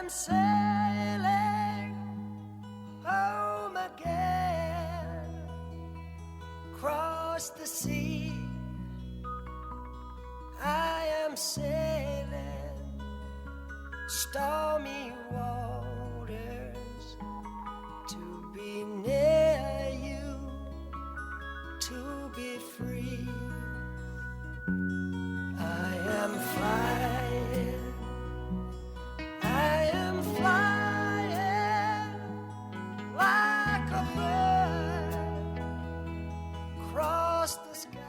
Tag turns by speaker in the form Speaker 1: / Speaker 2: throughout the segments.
Speaker 1: am sailing home again, across the sea. I am sailing stormy waters to be near you, to be free. I am flying, I am flying like a bird across the sky.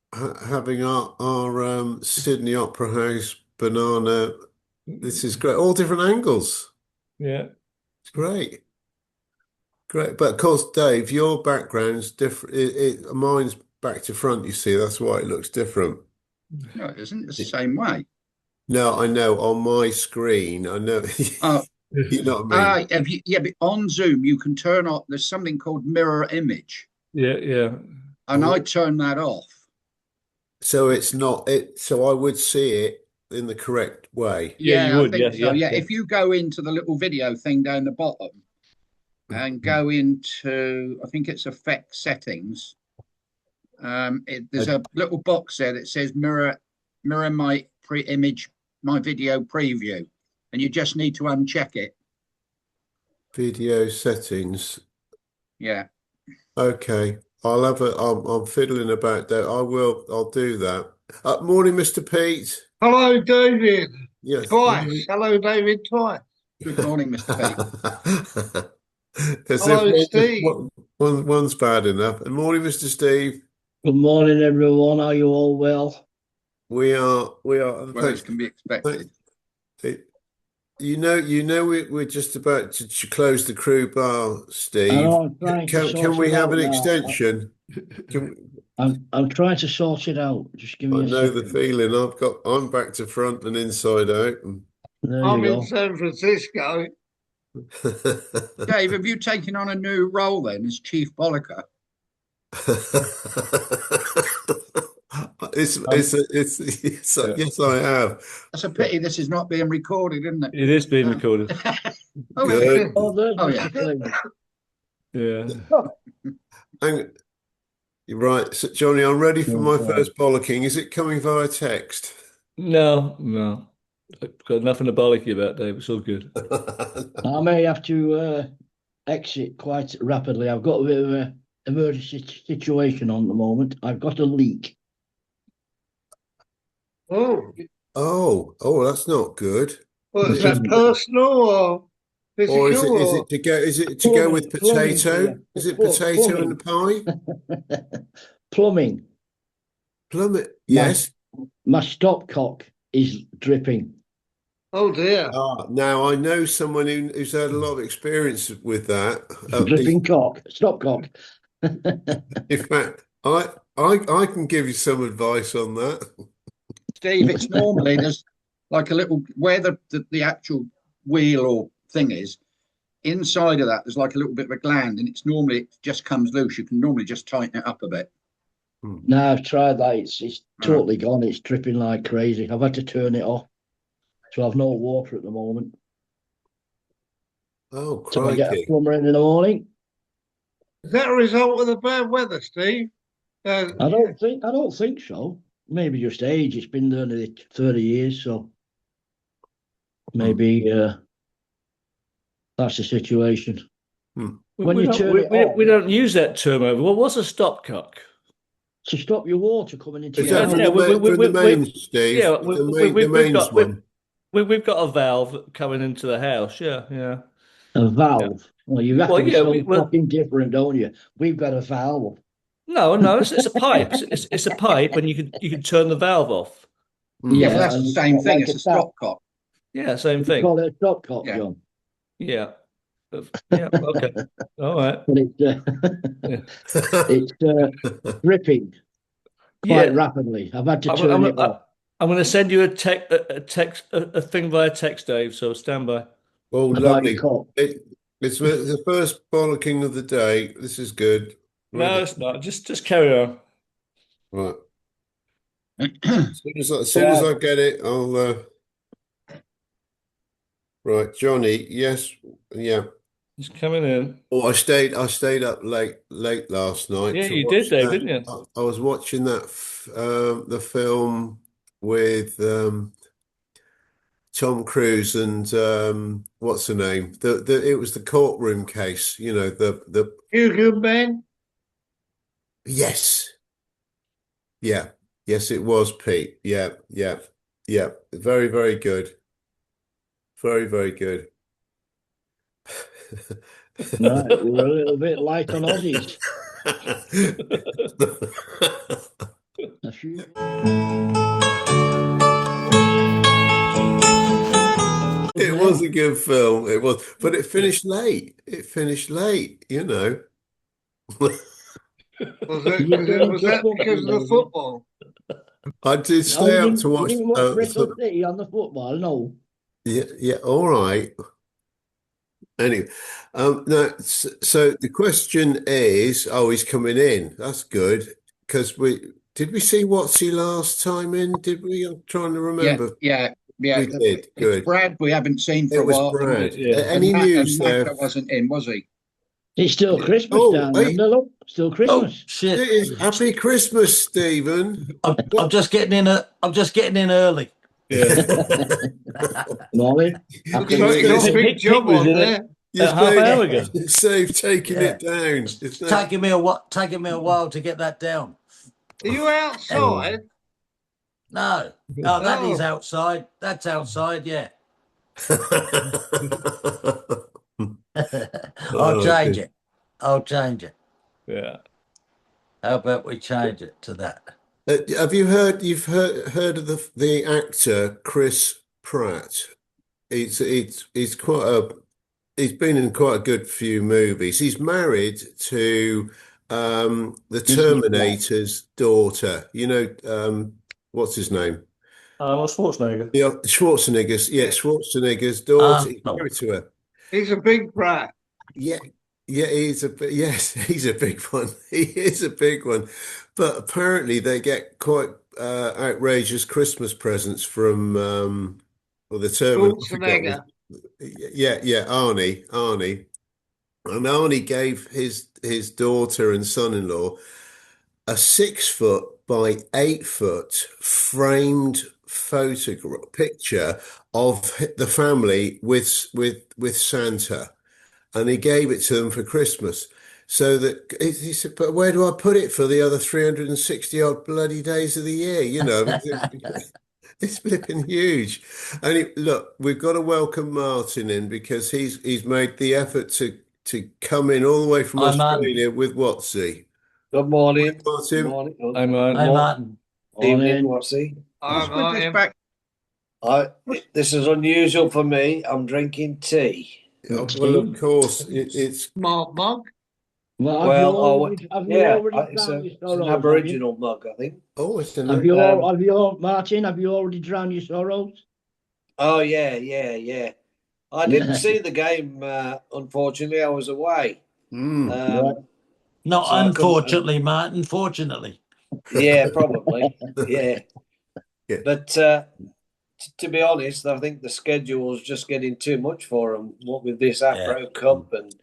Speaker 2: For having our Sydney Opera House banana. This is great. All different angles.
Speaker 3: Yeah.
Speaker 2: It's great. Great. But of course, Dave, your background's different. Mine's back to front, you see. That's why it looks different.
Speaker 4: No, it isn't. It's the same way.
Speaker 2: No, I know. On my screen, I know.
Speaker 4: Oh,
Speaker 2: you know what I mean?
Speaker 4: yeah, but on Zoom, you can turn off, there's something called mirror image.
Speaker 3: Yeah, yeah.
Speaker 4: And I turn that off.
Speaker 2: So it's not it. So I would see it in the correct way.
Speaker 3: Yeah, you would.
Speaker 4: I think
Speaker 3: Yeah,
Speaker 4: so.
Speaker 3: yeah.
Speaker 4: If you go into the little video thing down the bottom and go into, I think it's effect settings. There's a little box there that says mirror my image, my video preview, and you just need to uncheck it.
Speaker 2: Video settings.
Speaker 4: Yeah.
Speaker 2: Okay. I'm fiddling about that. I'll do that. Morning, Mr. Pete.
Speaker 5: Hello, David.
Speaker 2: Yes.
Speaker 5: Twice. Hello, David, twice.
Speaker 4: Good morning, Mr. Pete.
Speaker 5: Hello, Steve.
Speaker 2: One's bad enough. And morning, Mr. Steve.
Speaker 6: Good morning, everyone. Are you all well?
Speaker 2: We are.
Speaker 4: Well, as can be expected.
Speaker 2: You know, we're just about to close the crew bar, Steve. Can we have an extension?
Speaker 6: I'm trying to sort it out. Just give me a second.
Speaker 2: I know the feeling. I'm back to front and inside out.
Speaker 5: I'm in San Francisco.
Speaker 4: Dave, have you taken on a new role then as Chief Bollicker?
Speaker 2: Yes, I have.
Speaker 4: That's a pity this is not being recorded, isn't it?
Speaker 3: It is being recorded.
Speaker 2: Good.
Speaker 4: Oh, yeah.
Speaker 3: Yeah.
Speaker 2: And you're right. So, Johnny, I'm ready for my first bollocking. Is it coming via text?
Speaker 3: No. I've got nothing to bollock you about, Dave. It's all good.
Speaker 6: I may have to exit quite rapidly. I've got a bit of an emergency situation on the moment. I've got a leak.
Speaker 2: Oh, that's not good.
Speaker 5: Well, is that personal or physical?
Speaker 2: Or is it to go with potato?
Speaker 6: Yeah.
Speaker 2: Is it potato in the pie?
Speaker 6: Plumbing.
Speaker 2: Plummet. Yes.
Speaker 6: My stopcock is dripping.
Speaker 5: Oh dear.
Speaker 2: Now I know someone who's had a lot of experience with that.
Speaker 6: Dripping cock. Stopcock.
Speaker 2: In fact, I can give you some advice on that.
Speaker 4: Steve, it's normally there's like a little where the actual wheel or thing is. Inside of that, there's like a little bit of a gland, and it just comes loose. You can normally just tighten it up a bit.
Speaker 6: No, I've tried that. It's totally gone. It's dripping like crazy. I've had to turn it off. So I've no water at the moment.
Speaker 2: Oh, crikey.
Speaker 6: So I get a plumber in the morning.
Speaker 5: Is that a result of the bad weather, Steve?
Speaker 6: I don't think so. Maybe just age. It's been there nearly 30 years, so maybe that's the situation. When you turn it on,
Speaker 3: we don't use that term over. Well, what's a stopcock?
Speaker 6: to stop your water coming into
Speaker 2: Is
Speaker 6: your
Speaker 2: that
Speaker 6: house.
Speaker 2: from the mains, Steve?
Speaker 3: Yeah,
Speaker 2: The mains one.
Speaker 3: we've got a valve coming into the house. Yeah.
Speaker 6: A valve. Well, you have
Speaker 3: Well,
Speaker 6: to be
Speaker 3: yeah,
Speaker 6: so fucking different, don't you? We've got a valve.
Speaker 3: no, it's a pipe. It's a pipe, and you can turn the valve off.
Speaker 4: Yeah, but
Speaker 6: Yeah,
Speaker 4: that's the
Speaker 6: and
Speaker 4: same thing.
Speaker 6: like
Speaker 4: It's a
Speaker 6: tap.
Speaker 4: stopcock.
Speaker 3: Yeah, same
Speaker 6: You
Speaker 3: thing.
Speaker 6: call it a stopcock,
Speaker 4: Yeah.
Speaker 6: John.
Speaker 3: Yeah. Yeah. Okay. All right.
Speaker 6: But it's
Speaker 3: Yeah.
Speaker 6: it's dripping quite rapidly. I've had to turn it off.
Speaker 3: I'm going to send you a text, a thing via text, Dave. So stand by.
Speaker 2: Oh,
Speaker 6: About your
Speaker 2: lovely.
Speaker 6: cock.
Speaker 2: It's the first bollocking of the day. This is good.
Speaker 3: No, it's not. Just carry on.
Speaker 2: Right. As soon as I get it, I'll. Right, Johnny. Yes, yeah.
Speaker 3: It's coming in.
Speaker 2: Oh, I stayed up late last night
Speaker 3: Yeah,
Speaker 2: to
Speaker 3: you did,
Speaker 2: watch
Speaker 3: Dave,
Speaker 2: that.
Speaker 3: didn't you?
Speaker 2: I was watching the film with Tom Cruise and what's her name? It was the courtroom case. You know the
Speaker 5: Hugo Ben?
Speaker 2: yes, yeah, yes, it was Pete. Yeah. Very, very good. Very, very good.
Speaker 6: Right, we're a little bit light on Aussies. That's you.
Speaker 2: It was a good film. It was, but it finished late. You know.
Speaker 5: Was that because of the football?
Speaker 2: I did
Speaker 6: No,
Speaker 2: stay up to
Speaker 6: you
Speaker 2: watch
Speaker 6: didn't watch Bristol City on the football, no.
Speaker 2: Yeah, all right. Anyway, no, so the question is, oh, he's coming in. That's good. Because did we see Watsy last time in? Did we? I'm trying to remember.
Speaker 4: Yeah.
Speaker 2: We did.
Speaker 4: It's
Speaker 2: Good.
Speaker 4: Brad we haven't seen for
Speaker 2: It
Speaker 4: a
Speaker 2: was
Speaker 4: while.
Speaker 2: Brad.
Speaker 3: Yeah.
Speaker 2: Any news there?
Speaker 4: Matt wasn't in, was he?
Speaker 6: It's still Christmas
Speaker 2: Oh,
Speaker 6: down
Speaker 2: wait.
Speaker 6: under, look. Still
Speaker 7: Oh
Speaker 6: Christmas.
Speaker 7: shit!
Speaker 2: It is Happy Christmas, Stephen.
Speaker 7: I'm just getting in. I'm just getting in early.
Speaker 3: Yeah.
Speaker 6: Molly.
Speaker 5: Looks like you got a big job on there.
Speaker 2: You
Speaker 3: half hour ago.
Speaker 2: Save taking
Speaker 7: Yeah.
Speaker 2: it down.
Speaker 7: It's taking me a while to get that down.
Speaker 5: Are you outside?
Speaker 7: No, that is outside. That's outside. Yeah, I'll change it. I'll change it.
Speaker 3: Yeah.
Speaker 7: How about we change it to that?
Speaker 2: Have you heard? You've heard of the actor Chris Pratt? He's quite a. He's been in quite a good few movies. He's married to the Terminator's daughter. You know, what's his name?
Speaker 3: Arnold Schwarzenegger.
Speaker 2: Schwarzenegger's daughter. He's
Speaker 7: no.
Speaker 2: married to her.
Speaker 5: He's a big brat.
Speaker 2: Yeah, he's a big one. He is a big one. But apparently they get quite outrageous Christmas presents from the Terminator.
Speaker 5: Schwarzenegger.
Speaker 2: Yeah, Arnie. And Arnie gave his daughter and son-in-law a 6 foot by 8 foot framed picture of the family with Santa, and he gave it to them for Christmas. So that he said, but where do I put it for the other 360 odd bloody days of the year? You know, it's flipping huge. And look, we've got to welcome Martin in because he's made the effort to come in all the way from Australia with Watsy.
Speaker 8: Good morning.
Speaker 2: Martin.
Speaker 8: Good morning.
Speaker 3: I'm on.
Speaker 7: Hey, Martin.
Speaker 8: Evening, Watsy. This is unusual for me. I'm drinking tea.
Speaker 2: Well, of course, it's
Speaker 5: Smart mug.
Speaker 6: Well, have you already
Speaker 8: it's
Speaker 6: drowned your
Speaker 8: an
Speaker 6: sorrows?
Speaker 8: Aboriginal mug, I think.
Speaker 2: oh, it's an
Speaker 6: Martin, have you already drowned your sorrows?
Speaker 8: Oh yeah. I didn't see the game. Unfortunately, I was away.
Speaker 6: Right.
Speaker 7: Not
Speaker 8: So I
Speaker 7: unfortunately, Martin. Fortunately.
Speaker 8: Yeah, probably. Yeah.
Speaker 2: Yeah.
Speaker 8: But to be honest, I think the schedule was just getting too much for them. What with this Afro Cup and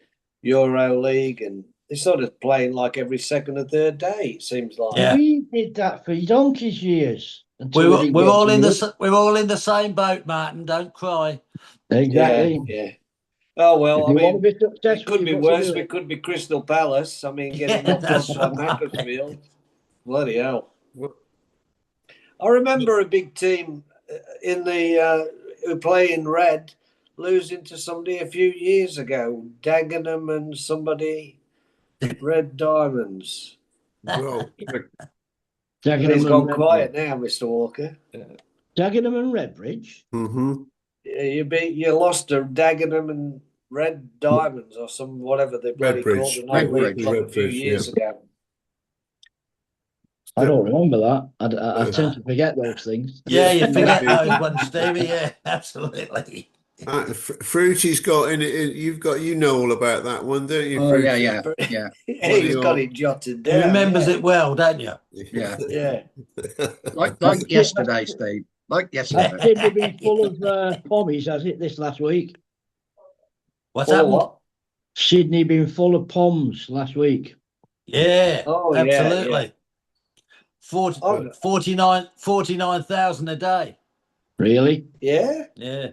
Speaker 8: Euro League and they're sort of playing like every second or third day. It seems like.
Speaker 7: Yeah.
Speaker 6: We did that for donkey's years until
Speaker 7: We're,
Speaker 6: we didn't
Speaker 7: we're
Speaker 6: get
Speaker 7: all
Speaker 6: to
Speaker 7: in
Speaker 6: it.
Speaker 7: we're all in the same boat, Martin. Don't cry.
Speaker 6: Exactly.
Speaker 8: Yeah. Oh well,
Speaker 6: If
Speaker 8: I
Speaker 6: you want to
Speaker 8: mean,
Speaker 6: be
Speaker 8: it
Speaker 6: successful,
Speaker 8: could
Speaker 6: you've
Speaker 8: be
Speaker 6: got to
Speaker 8: worse.
Speaker 6: do
Speaker 8: We
Speaker 6: it.
Speaker 8: could be Crystal Palace. I mean,
Speaker 7: Yeah,
Speaker 8: getting knocked off
Speaker 7: that's
Speaker 8: by
Speaker 7: right.
Speaker 8: Macclesfield. Bloody hell!
Speaker 2: Well,
Speaker 8: I remember a big team in the who play in red losing to somebody a few years ago. Dagenham and somebody, Red Diamonds.
Speaker 2: well,
Speaker 8: He's
Speaker 6: Dagenham and
Speaker 8: gone quiet
Speaker 6: Redbridge.
Speaker 8: now, Mr. Walker.
Speaker 6: Dagenham and Redbridge.
Speaker 2: mhm.
Speaker 8: You lost to Dagenham and Red Diamonds or some whatever they bloody called the
Speaker 2: Redbridge,
Speaker 8: non-league
Speaker 4: Redbridge.
Speaker 8: club a few
Speaker 2: Redbridge, yeah.
Speaker 8: years ago.
Speaker 6: I don't remember that. I
Speaker 2: Uh,
Speaker 6: tend to forget those things.
Speaker 7: Yeah, you forget
Speaker 2: yeah.
Speaker 7: those ones, Stevie. Yeah, absolutely.
Speaker 2: Fruity's got you've got, you know all about that one, don't you,
Speaker 4: Oh yeah,
Speaker 2: Fruity?
Speaker 4: yeah.
Speaker 8: He's got it jotted
Speaker 7: He
Speaker 8: down.
Speaker 7: remembers
Speaker 8: Yeah.
Speaker 7: it well, don't you?
Speaker 4: Yeah.
Speaker 8: Yeah.
Speaker 4: Like yesterday, Steve. Like
Speaker 6: Has
Speaker 4: yesterday.
Speaker 6: Sydney been full of pommies, has it, this last week?
Speaker 7: What's
Speaker 8: Full of
Speaker 7: happened?
Speaker 8: what?
Speaker 6: Sydney been full of poms last week.
Speaker 7: Yeah,
Speaker 8: Oh, yeah,
Speaker 7: absolutely.
Speaker 8: Oh,
Speaker 7: 49,000 a day.
Speaker 6: Really?
Speaker 8: yeah.
Speaker 7: Yeah.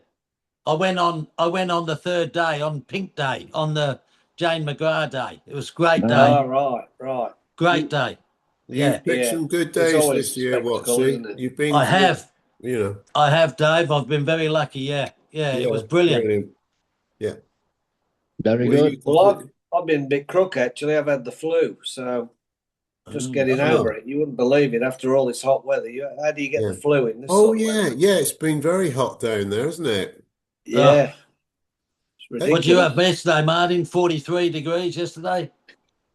Speaker 7: I went on the third day, on Pink Day, on the Jane McGrath Day. It was a great day.
Speaker 8: Oh, right.
Speaker 7: Great day. Yeah.
Speaker 2: You've picked
Speaker 8: Yeah.
Speaker 2: some good
Speaker 8: It's
Speaker 2: days
Speaker 8: always
Speaker 2: this
Speaker 8: a
Speaker 2: year,
Speaker 8: spectacle,
Speaker 2: Watsy.
Speaker 8: isn't it?
Speaker 2: You've been,
Speaker 7: I have.
Speaker 2: you know,
Speaker 7: I have, Dave. I've been very lucky. Yeah. Yeah. It was brilliant.
Speaker 2: Yeah.
Speaker 6: Very
Speaker 2: Well,
Speaker 6: good.
Speaker 8: Well, I've been a bit crook, actually. I've had the flu, so just getting
Speaker 2: Oh.
Speaker 8: over it. You wouldn't believe it after all this hot weather. How do you get
Speaker 2: Yeah.
Speaker 8: the flu in this
Speaker 2: Oh,
Speaker 8: sort of
Speaker 2: yeah,
Speaker 8: weather?
Speaker 2: yeah. It's been very hot down there, hasn't it?
Speaker 8: Yeah. It's
Speaker 7: What'd
Speaker 8: ridiculous.
Speaker 7: you have yesterday, Martin? 43 degrees yesterday?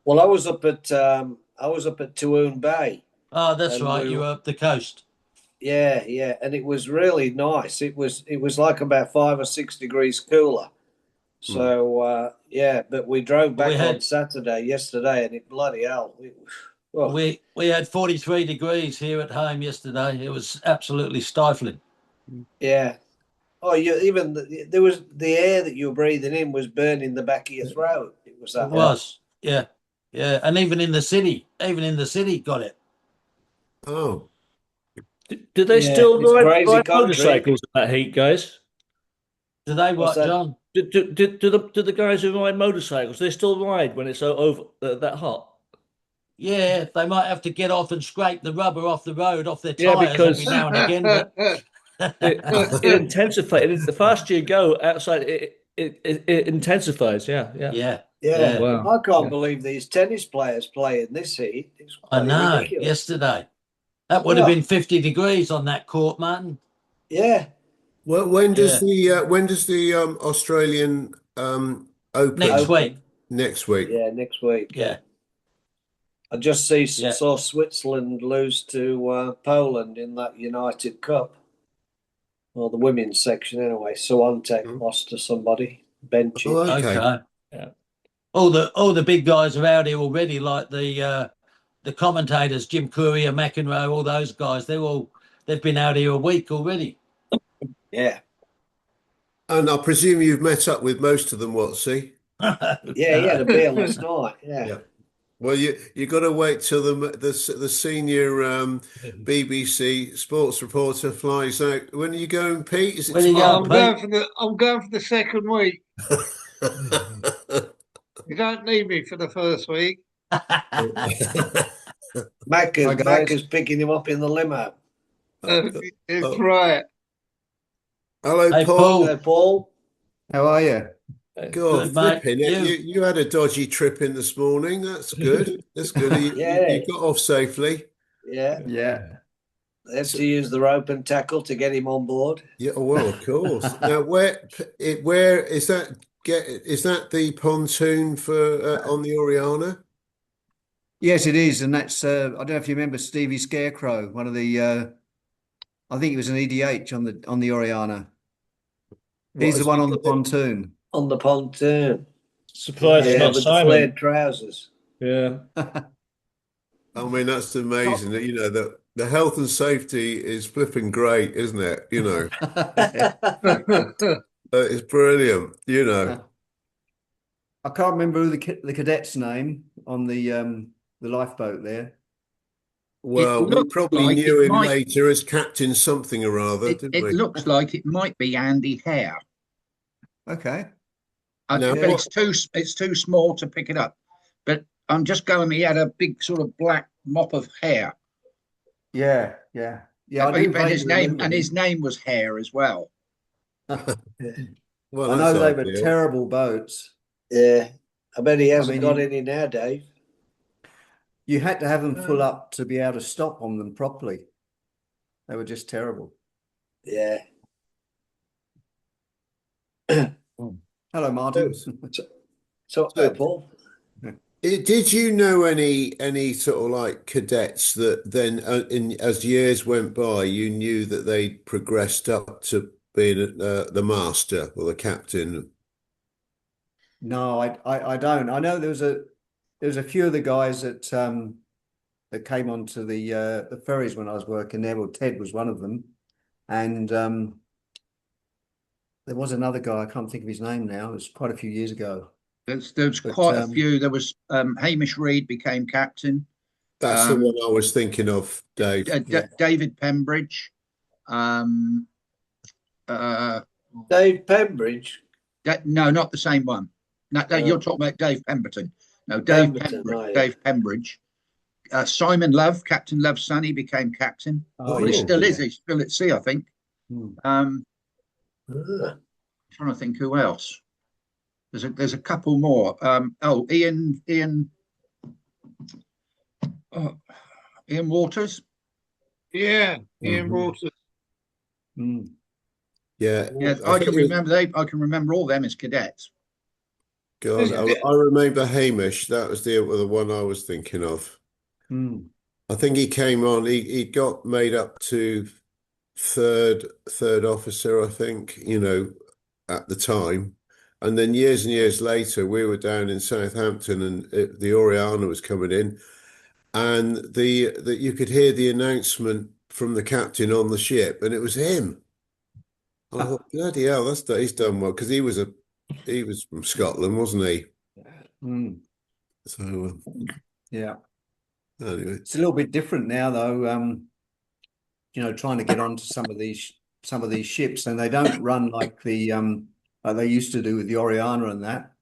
Speaker 8: Well, I was up at Toon Bay.
Speaker 7: Oh, that's
Speaker 8: And
Speaker 7: right.
Speaker 8: we
Speaker 7: You
Speaker 8: were-
Speaker 7: were up the coast.
Speaker 8: Yeah, and it was really nice. It was like about 5 or 6 degrees cooler. So but we drove back on Saturday yesterday, and it bloody hell.
Speaker 7: We had 43 degrees here at home yesterday. It was absolutely stifling.
Speaker 8: Yeah. Oh, there was the air that you were breathing in was burning the back of your throat. It was that.
Speaker 7: It was, yeah, and even in the city, got it.
Speaker 2: Oh.
Speaker 3: Do they
Speaker 8: Yeah,
Speaker 3: still
Speaker 8: it's
Speaker 3: ride
Speaker 8: crazy country.
Speaker 3: motorcycles in that heat, guys?
Speaker 7: Do they
Speaker 8: What's
Speaker 7: what,
Speaker 8: that?
Speaker 7: John?
Speaker 3: Do the guys who ride motorcycles, they still ride when it's over that hot?
Speaker 7: Yeah, they might have to get off and scrape the rubber off the road, off their
Speaker 3: Yeah,
Speaker 7: tires
Speaker 3: because-
Speaker 7: every now and again. But
Speaker 3: It intensifies. The faster you go outside, it intensifies. Yeah.
Speaker 7: yeah,
Speaker 8: Yeah.
Speaker 3: Wow.
Speaker 8: I can't
Speaker 3: Yeah.
Speaker 8: believe these tennis players play in this heat. It's
Speaker 7: I
Speaker 8: bloody
Speaker 7: know.
Speaker 8: ridiculous.
Speaker 7: Yesterday, that would have
Speaker 8: Yeah.
Speaker 7: been 50 degrees on that court, Martin.
Speaker 8: Yeah.
Speaker 2: Well, when does the Australian Open
Speaker 7: Next week.
Speaker 2: next week?
Speaker 8: Yeah, next week.
Speaker 7: Yeah.
Speaker 8: I just saw Switzerland lose to Poland in that United Cup. Well, the women's section anyway. Swiatek lost to somebody. Bench.
Speaker 2: Oh, okay.
Speaker 3: Yeah.
Speaker 7: All the big guys are out here already, like the commentators, Jim Courier, McEnroe, all those guys. They've been out here a week already.
Speaker 8: Yeah.
Speaker 2: And I presume you've met up with most of them, Watsy?
Speaker 8: Yeah, he had a beer last night. Yeah.
Speaker 2: Well, you got to wait till the senior BBC sports reporter flies out. When are you going, Pete? Is it
Speaker 7: When are you
Speaker 2: tomorrow?
Speaker 7: going?
Speaker 5: I'm going for the second week. You don't need me for the first week.
Speaker 8: Mac
Speaker 4: Hi, guys.
Speaker 8: is picking him up in the limo.
Speaker 5: It's right.
Speaker 2: Hello,
Speaker 7: Hey,
Speaker 2: Paul.
Speaker 7: Paul.
Speaker 8: Hello, Paul.
Speaker 4: How are you?
Speaker 2: God,
Speaker 7: Good, mate.
Speaker 2: flipping it. You had a dodgy trip in this morning. That's good. That's good. You got off safely.
Speaker 8: Yeah.
Speaker 4: Yeah.
Speaker 8: They had to use the rope and tackle to get him on board.
Speaker 2: Yeah, well, of course. Now, where is that? Is that the pontoon for on the Oriana?
Speaker 9: Yes, it is, and that's I don't know if you remember Stevie Scarecrow, one of the I think it was an EDH on the Oriana. He's the one on the pontoon.
Speaker 8: On the pontoon.
Speaker 3: Surprised it's not
Speaker 8: with the
Speaker 3: Simon.
Speaker 8: flared trousers.
Speaker 3: Yeah.
Speaker 2: I mean, that's amazing. You know, the health and safety is flipping great, isn't it? You know, it's brilliant. You know,
Speaker 9: I can't remember who the cadet's name on the lifeboat there.
Speaker 2: Well, we
Speaker 4: looks
Speaker 2: probably
Speaker 4: like
Speaker 2: knew
Speaker 4: it
Speaker 2: him
Speaker 4: might.
Speaker 2: later as Captain something or other, didn't
Speaker 4: It
Speaker 2: we?
Speaker 4: looks like it might be Andy Hare,
Speaker 9: Okay.
Speaker 2: Now,
Speaker 4: but
Speaker 2: what?
Speaker 4: it's too small to pick it up. But I'm just going. He had a big sort of black mop of hair.
Speaker 9: Yeah, yeah, yeah. I do
Speaker 4: And
Speaker 9: vaguely remember
Speaker 4: his
Speaker 9: him.
Speaker 4: name was Hare as well.
Speaker 2: Well,
Speaker 9: I
Speaker 2: that's
Speaker 9: know they were
Speaker 2: ideal.
Speaker 9: terrible boats.
Speaker 8: Yeah. I bet he
Speaker 9: I
Speaker 8: hasn't
Speaker 9: mean,
Speaker 8: got any now, Dave.
Speaker 9: you had to have them full up to be able to stop on them properly. They were just terrible.
Speaker 8: Yeah.
Speaker 9: Hello, Martin.
Speaker 8: So, Paul.
Speaker 2: Did you know any sort of like cadets that then, as years went by, you knew that they progressed up to being the master or the captain?
Speaker 9: No, I don't. I know there was a few of the guys that came onto the ferries when I was working there. Well, Ted was one of them, and there was another guy. I can't think of his name now. It was quite a few years ago.
Speaker 4: There's
Speaker 9: But
Speaker 4: quite a few. There was Hamish Reed became captain.
Speaker 2: That's the one I was thinking of, Dave.
Speaker 4: David Pembridge. Um,
Speaker 8: Dave Pembridge.
Speaker 4: no, not the same one. No, you're talking about Dave Pemberton. No, Dave
Speaker 8: Pemberton,
Speaker 4: Pembridge.
Speaker 8: oh, yeah.
Speaker 4: Dave Pembridge. Simon Love, Captain Love's son, he became captain.
Speaker 9: Oh,
Speaker 4: Well, he
Speaker 9: yeah,
Speaker 4: still is.
Speaker 9: yeah.
Speaker 4: He's still at sea, I think.
Speaker 9: Hmm.
Speaker 4: Trying to think who else. There's a couple more. Ian Waters.
Speaker 5: Yeah, Ian
Speaker 2: Mhm.
Speaker 5: Waters.
Speaker 9: Hmm.
Speaker 2: Yeah,
Speaker 4: Yes,
Speaker 2: I
Speaker 4: I
Speaker 2: think
Speaker 4: can
Speaker 2: it was,
Speaker 4: remember. I can remember all them as cadets.
Speaker 2: God, I remember Hamish. That was the one I was thinking of.
Speaker 9: Hmm.
Speaker 2: I think he came on. He got made up to third officer, I think, at the time. And then years and years later, we were down in Southampton, and the Oriana was coming in, and the you could hear the announcement from the captain on the ship, and it was him. I thought, bloody hell, he's done well, because he was from Scotland, wasn't he?
Speaker 9: Hmm.
Speaker 2: So
Speaker 9: Yeah.
Speaker 2: anyway,
Speaker 9: It's a little bit different now, though. Trying to get onto some of these ships, and they don't run like like they used to do with the Oriana and that.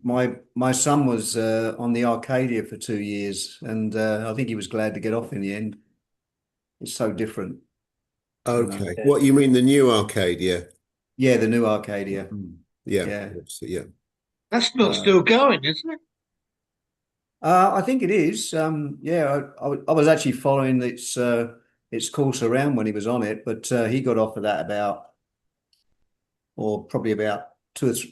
Speaker 9: My son was on the Arcadia for 2 years, and I think he was glad to get off in the end. It's so different.
Speaker 2: okay. What you mean, the new Arcadia?
Speaker 9: Yeah, the new Arcadia.
Speaker 2: Yeah,
Speaker 9: Yeah.
Speaker 2: yeah.
Speaker 5: That's not still going, isn't it?
Speaker 9: I think it is. Yeah, I was actually following its course around when he was on it, but he got off of that probably about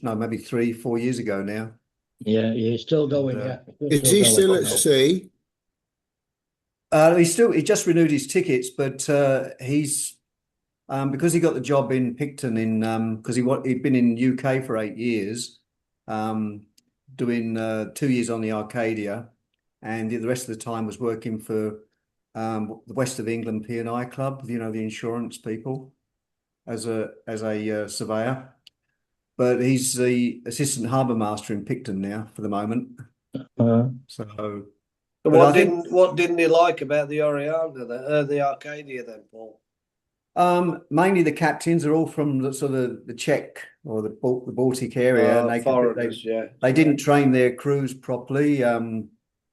Speaker 9: maybe 3-4 years ago now.
Speaker 6: Yeah, he's still going. Yeah,
Speaker 2: Is he still at sea?
Speaker 9: He just renewed his tickets, but he's because he got the job in Picton because he'd been in UK for 8 years, doing 2 years on the Arcadia, and the rest of the time was working for the West of England P&I Club, the insurance people, as a surveyor. But he's the assistant harbour master in Picton now for the moment. So,
Speaker 8: What didn't he like about the Oriana, the Arcadia then, Paul?
Speaker 9: mainly the captains are all from the sort of the Czech or the Baltic area, and
Speaker 8: Foreigners, yeah.
Speaker 9: they didn't train their crews properly.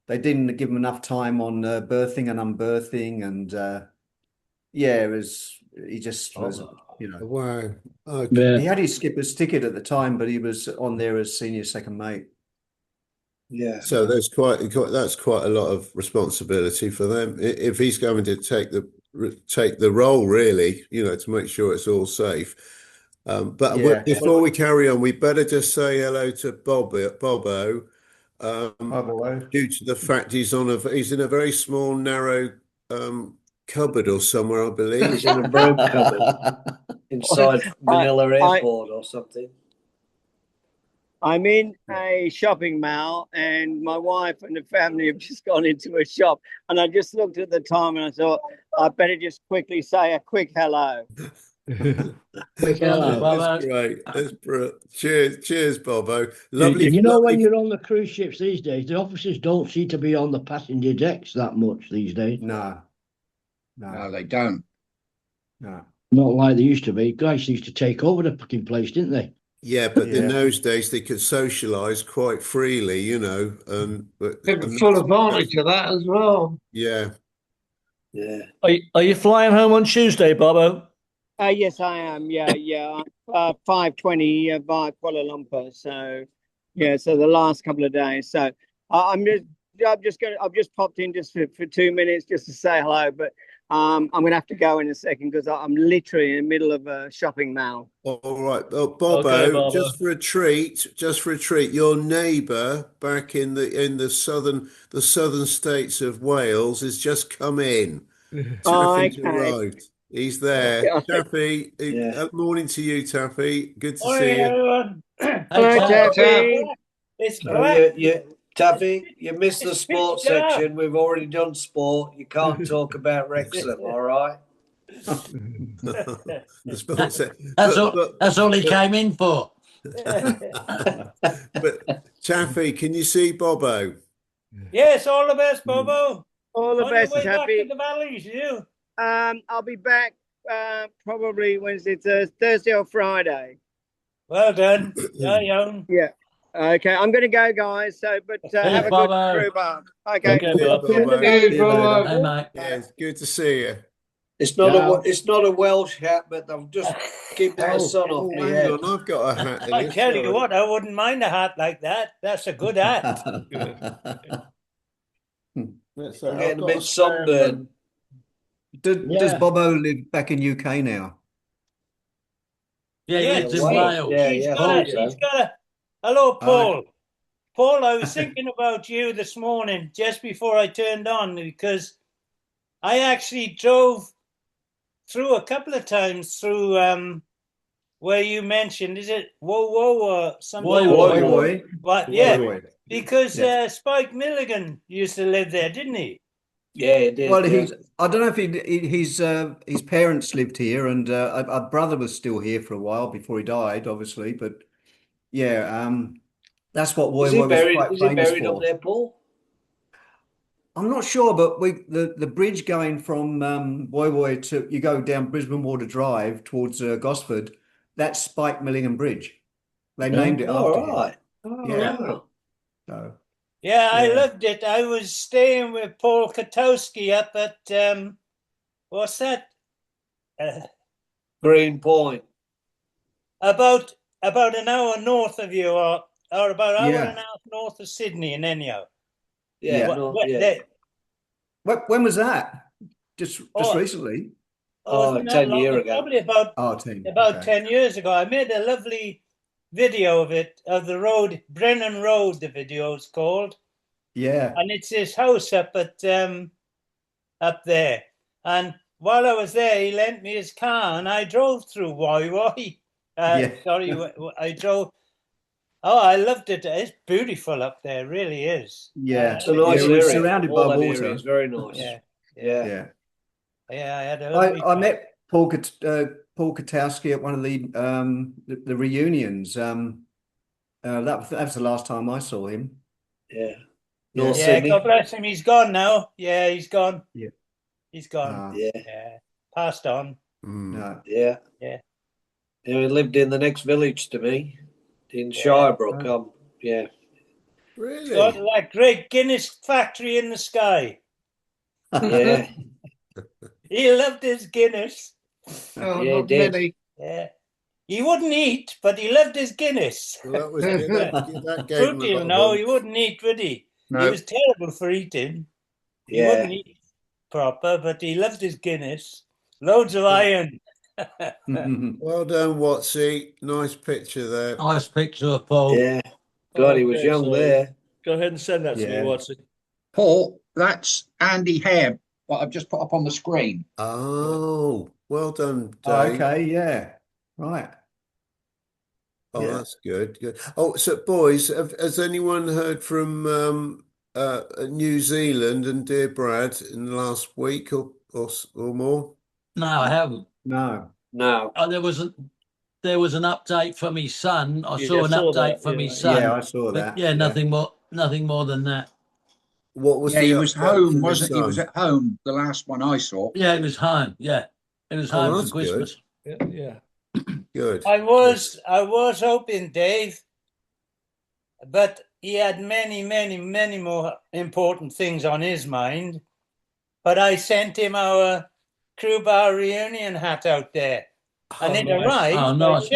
Speaker 9: They didn't give them enough time on berthing and unberthing, and yeah, he just was,
Speaker 2: Wow. Okay.
Speaker 9: he had his skipper's ticket at the time, but he was on there as senior second mate.
Speaker 8: Yeah.
Speaker 2: So that's quite a lot of responsibility for them. If he's going to take the role, really, to make sure it's all safe. But
Speaker 9: Yeah.
Speaker 2: before we carry on, we better just say hello to Bobo. Due to the fact he's in a very small, narrow cupboard or somewhere, I believe.
Speaker 8: He's in a broom cupboard inside Manila Airport or something.
Speaker 10: I'm in a shopping mall, and my wife and the family have just gone into a shop, and I just looked at the time and I thought I better just quickly say a quick hello.
Speaker 6: Quick hell
Speaker 7: Well,
Speaker 6: out.
Speaker 7: Bobo.
Speaker 2: That's great. That's brilliant. Cheers, Bobo. Lovely,
Speaker 6: You know, when
Speaker 2: lovely.
Speaker 6: you're on the cruise ships these days, the officers don't seem to be on the passenger decks that much these days.
Speaker 9: No,
Speaker 4: No, they don't.
Speaker 9: no.
Speaker 6: Not like they used to be. Guys used to take over the fucking place, didn't they?
Speaker 2: Yeah, but in
Speaker 9: Yeah.
Speaker 2: those days they could socialize quite freely, you know,
Speaker 5: Took
Speaker 2: and
Speaker 5: full advantage of that as well.
Speaker 2: yeah.
Speaker 8: Yeah.
Speaker 3: Are you flying home on Tuesday, Bobo?
Speaker 10: Yes, I am. Yeah. 5:20 via Kuala Lumpur. So, yeah. So the last couple of days. So I've just popped in just for 2 minutes just to say hello. But I'm gonna have to go in a second because I'm literally in the middle of a shopping mall.
Speaker 2: All right. Well, Bobo,
Speaker 3: Okay, Bobo.
Speaker 2: just for a treat, your neighbour back in the southern states of Wales has just come in.
Speaker 10: Oh,
Speaker 2: Taffy's
Speaker 10: okay.
Speaker 2: arrived. He's there. Taffy,
Speaker 8: Yeah.
Speaker 2: morning to you, Taffy. Good to see
Speaker 11: Morning,
Speaker 2: you.
Speaker 11: everyone.
Speaker 10: Hello,
Speaker 7: Taff.
Speaker 10: Taffy.
Speaker 11: It's
Speaker 8: Oh,
Speaker 11: black.
Speaker 8: Taffy, you missed the
Speaker 11: It's
Speaker 8: sports
Speaker 11: pitch dark.
Speaker 8: section. We've already done sport. You can't talk about Wrexham, all right?
Speaker 2: The sports set.
Speaker 7: That's all he came in for.
Speaker 2: But Taffy, can you see Bobo?
Speaker 11: Yes, all the best, Bobo.
Speaker 10: All the
Speaker 11: On your
Speaker 10: best,
Speaker 11: way back
Speaker 10: Taffy.
Speaker 11: to the valleys, you.
Speaker 10: I'll be back probably Wednesday, Thursday or Friday.
Speaker 11: Well done. You're young.
Speaker 10: Yeah. Okay, I'm going to go, guys. So, but have a good
Speaker 7: Bobo.
Speaker 10: crew bar. Okay.
Speaker 3: Okay, Bobo.
Speaker 2: Bobo.
Speaker 5: Cheers, Bobo.
Speaker 7: Hey, mate.
Speaker 2: Yeah, it's good to see you.
Speaker 8: It's not
Speaker 6: Yeah.
Speaker 8: it's not a Welsh hat, but I've just keep the sun off me
Speaker 2: Hang
Speaker 8: head.
Speaker 2: on, I've got a hat in
Speaker 11: I
Speaker 2: it.
Speaker 11: tell you
Speaker 2: Sorry.
Speaker 11: what, I wouldn't mind a hat like that. That's a good hat.
Speaker 2: That's
Speaker 8: I'm
Speaker 2: I've
Speaker 8: getting a
Speaker 2: got
Speaker 8: bit
Speaker 2: spare
Speaker 8: sunburned.
Speaker 9: Does
Speaker 6: Yeah.
Speaker 9: Bobo live back in UK now?
Speaker 7: Yeah, he
Speaker 11: Yeah,
Speaker 7: lives in
Speaker 8: Wales.
Speaker 7: Wales.
Speaker 8: Yeah,
Speaker 11: He's
Speaker 8: yeah,
Speaker 11: got
Speaker 8: I
Speaker 11: a,
Speaker 8: think
Speaker 11: he's
Speaker 8: so.
Speaker 11: got a. Hello, Paul.
Speaker 9: Okay.
Speaker 11: Paul, I was thinking about you this morning just before I turned on because I actually drove through a couple of times through where you mentioned, is it Whoa or something?
Speaker 7: Woi,
Speaker 9: Woi,
Speaker 7: woi.
Speaker 9: woi.
Speaker 11: But yeah,
Speaker 9: Woi, woi.
Speaker 11: because
Speaker 9: Yeah.
Speaker 11: Spike Milligan used to live there, didn't he?
Speaker 8: Yeah, it did.
Speaker 9: Well,
Speaker 8: Yeah.
Speaker 9: I don't know if his parents lived here, and our brother was still here for a while before he died, obviously. But yeah, that's what Woi Woi was quite
Speaker 8: Is he
Speaker 9: famous
Speaker 8: buried up
Speaker 9: for.
Speaker 8: there, Paul?
Speaker 9: I'm not sure, but the bridge going from Woi Woi to you go down Brisbane Water Drive towards Gosford, that's Spike Milligan Bridge. They named it
Speaker 8: All
Speaker 9: after him.
Speaker 8: right. Oh,
Speaker 9: Yeah.
Speaker 8: right.
Speaker 9: So
Speaker 11: Yeah, I
Speaker 9: yeah,
Speaker 11: loved it. I was staying with Paul Katowski up at what's that?
Speaker 8: Green Point.
Speaker 11: About an hour north of you, or about an hour
Speaker 9: yeah,
Speaker 11: and a half north of Sydney, and anyhow.
Speaker 8: Yeah,
Speaker 9: yeah.
Speaker 8: no,
Speaker 11: What,
Speaker 8: yeah.
Speaker 9: When was that? Just
Speaker 11: Oh,
Speaker 9: recently?
Speaker 11: wasn't that
Speaker 8: 10
Speaker 11: long?
Speaker 8: year ago.
Speaker 11: Probably about
Speaker 9: Oh, 10.
Speaker 11: about
Speaker 9: Okay.
Speaker 11: 10 years ago. I made a lovely video of it, of the road, Brennan Road, the video is called.
Speaker 9: Yeah.
Speaker 11: And it's his house up up there. And while I was there, he lent me his car and I drove through Woi Woi.
Speaker 9: Yeah.
Speaker 11: Sorry, I drove. Oh, I loved it. It's beautiful up there, really is.
Speaker 9: Yeah.
Speaker 8: It's a nice
Speaker 9: Yeah, we're
Speaker 8: area.
Speaker 9: surrounded
Speaker 8: All
Speaker 9: by
Speaker 8: that
Speaker 9: water.
Speaker 8: area is very nice.
Speaker 11: Yeah,
Speaker 8: Yeah.
Speaker 9: Yeah.
Speaker 11: yeah. I had a lovely
Speaker 9: I
Speaker 11: time.
Speaker 9: met Paul Katowski at one of the reunions. That was the last time I saw him.
Speaker 8: Yeah.
Speaker 9: Yeah.
Speaker 8: North
Speaker 11: Yeah,
Speaker 8: Sydney.
Speaker 11: God bless him. He's gone now. Yeah, he's gone.
Speaker 9: Yeah.
Speaker 11: He's gone.
Speaker 9: Ah,
Speaker 8: Yeah.
Speaker 11: Yeah, passed on.
Speaker 9: no.
Speaker 8: Yeah.
Speaker 11: Yeah.
Speaker 8: Yeah, he lived in the next village to me in
Speaker 11: Yeah.
Speaker 8: Shirebrook. Yeah.
Speaker 11: It's got
Speaker 2: Really?
Speaker 11: that great Guinness factory in the sky.
Speaker 8: Yeah.
Speaker 11: He loved his Guinness.
Speaker 5: Oh,
Speaker 8: Yeah,
Speaker 5: not
Speaker 8: did.
Speaker 5: many.
Speaker 11: Yeah. He wouldn't eat, but he loved his Guinness.
Speaker 2: Well, that was good. That gave him a
Speaker 11: Fruity,
Speaker 2: lot of
Speaker 11: no, he
Speaker 2: warmth.
Speaker 11: wouldn't eat, would he? He
Speaker 4: No.
Speaker 11: was terrible for eating. He
Speaker 8: Yeah.
Speaker 11: wouldn't eat proper, but he loved his Guinness. Loads of iron.
Speaker 2: Well done, Watsy. Nice picture there.
Speaker 7: Nice picture of Paul.
Speaker 8: Yeah. God, he was
Speaker 3: Okay,
Speaker 8: young
Speaker 3: so
Speaker 8: there.
Speaker 3: Go ahead and send that to me,
Speaker 9: Yeah.
Speaker 3: Watson.
Speaker 4: Paul, that's Andy Hare, what I've just put up on the screen.
Speaker 2: Oh, well done,
Speaker 9: Oh,
Speaker 2: Dave.
Speaker 9: okay. Yeah. Right.
Speaker 2: Oh,
Speaker 8: Yeah.
Speaker 2: that's good. Good. Oh, so boys, has anyone heard from New Zealand and dear Brad in the last week or more?
Speaker 7: No, I haven't.
Speaker 9: No.
Speaker 8: No.
Speaker 7: There was an update from his son. I
Speaker 3: Yeah,
Speaker 7: saw an
Speaker 3: saw
Speaker 7: update
Speaker 3: that,
Speaker 7: from
Speaker 3: yeah.
Speaker 7: his son.
Speaker 9: Yeah, I saw
Speaker 7: But
Speaker 9: that.
Speaker 7: yeah,
Speaker 9: Yeah.
Speaker 7: nothing more than that.
Speaker 2: What was
Speaker 4: Yeah,
Speaker 2: the
Speaker 4: he was
Speaker 2: update
Speaker 4: home,
Speaker 2: from his
Speaker 4: wasn't he? He was
Speaker 2: son?
Speaker 4: at home the last one I saw.
Speaker 7: Yeah, it was home. Yeah, it was home
Speaker 2: Oh,
Speaker 7: for
Speaker 2: that's good.
Speaker 7: Christmas.
Speaker 3: Yeah.
Speaker 2: Good.
Speaker 11: I was hoping, Dave, but he had many more important things on his mind. But I sent him our crew bar reunion hat out there, and
Speaker 3: Oh,
Speaker 11: it
Speaker 3: nice.
Speaker 11: arrived.
Speaker 7: Oh, nice.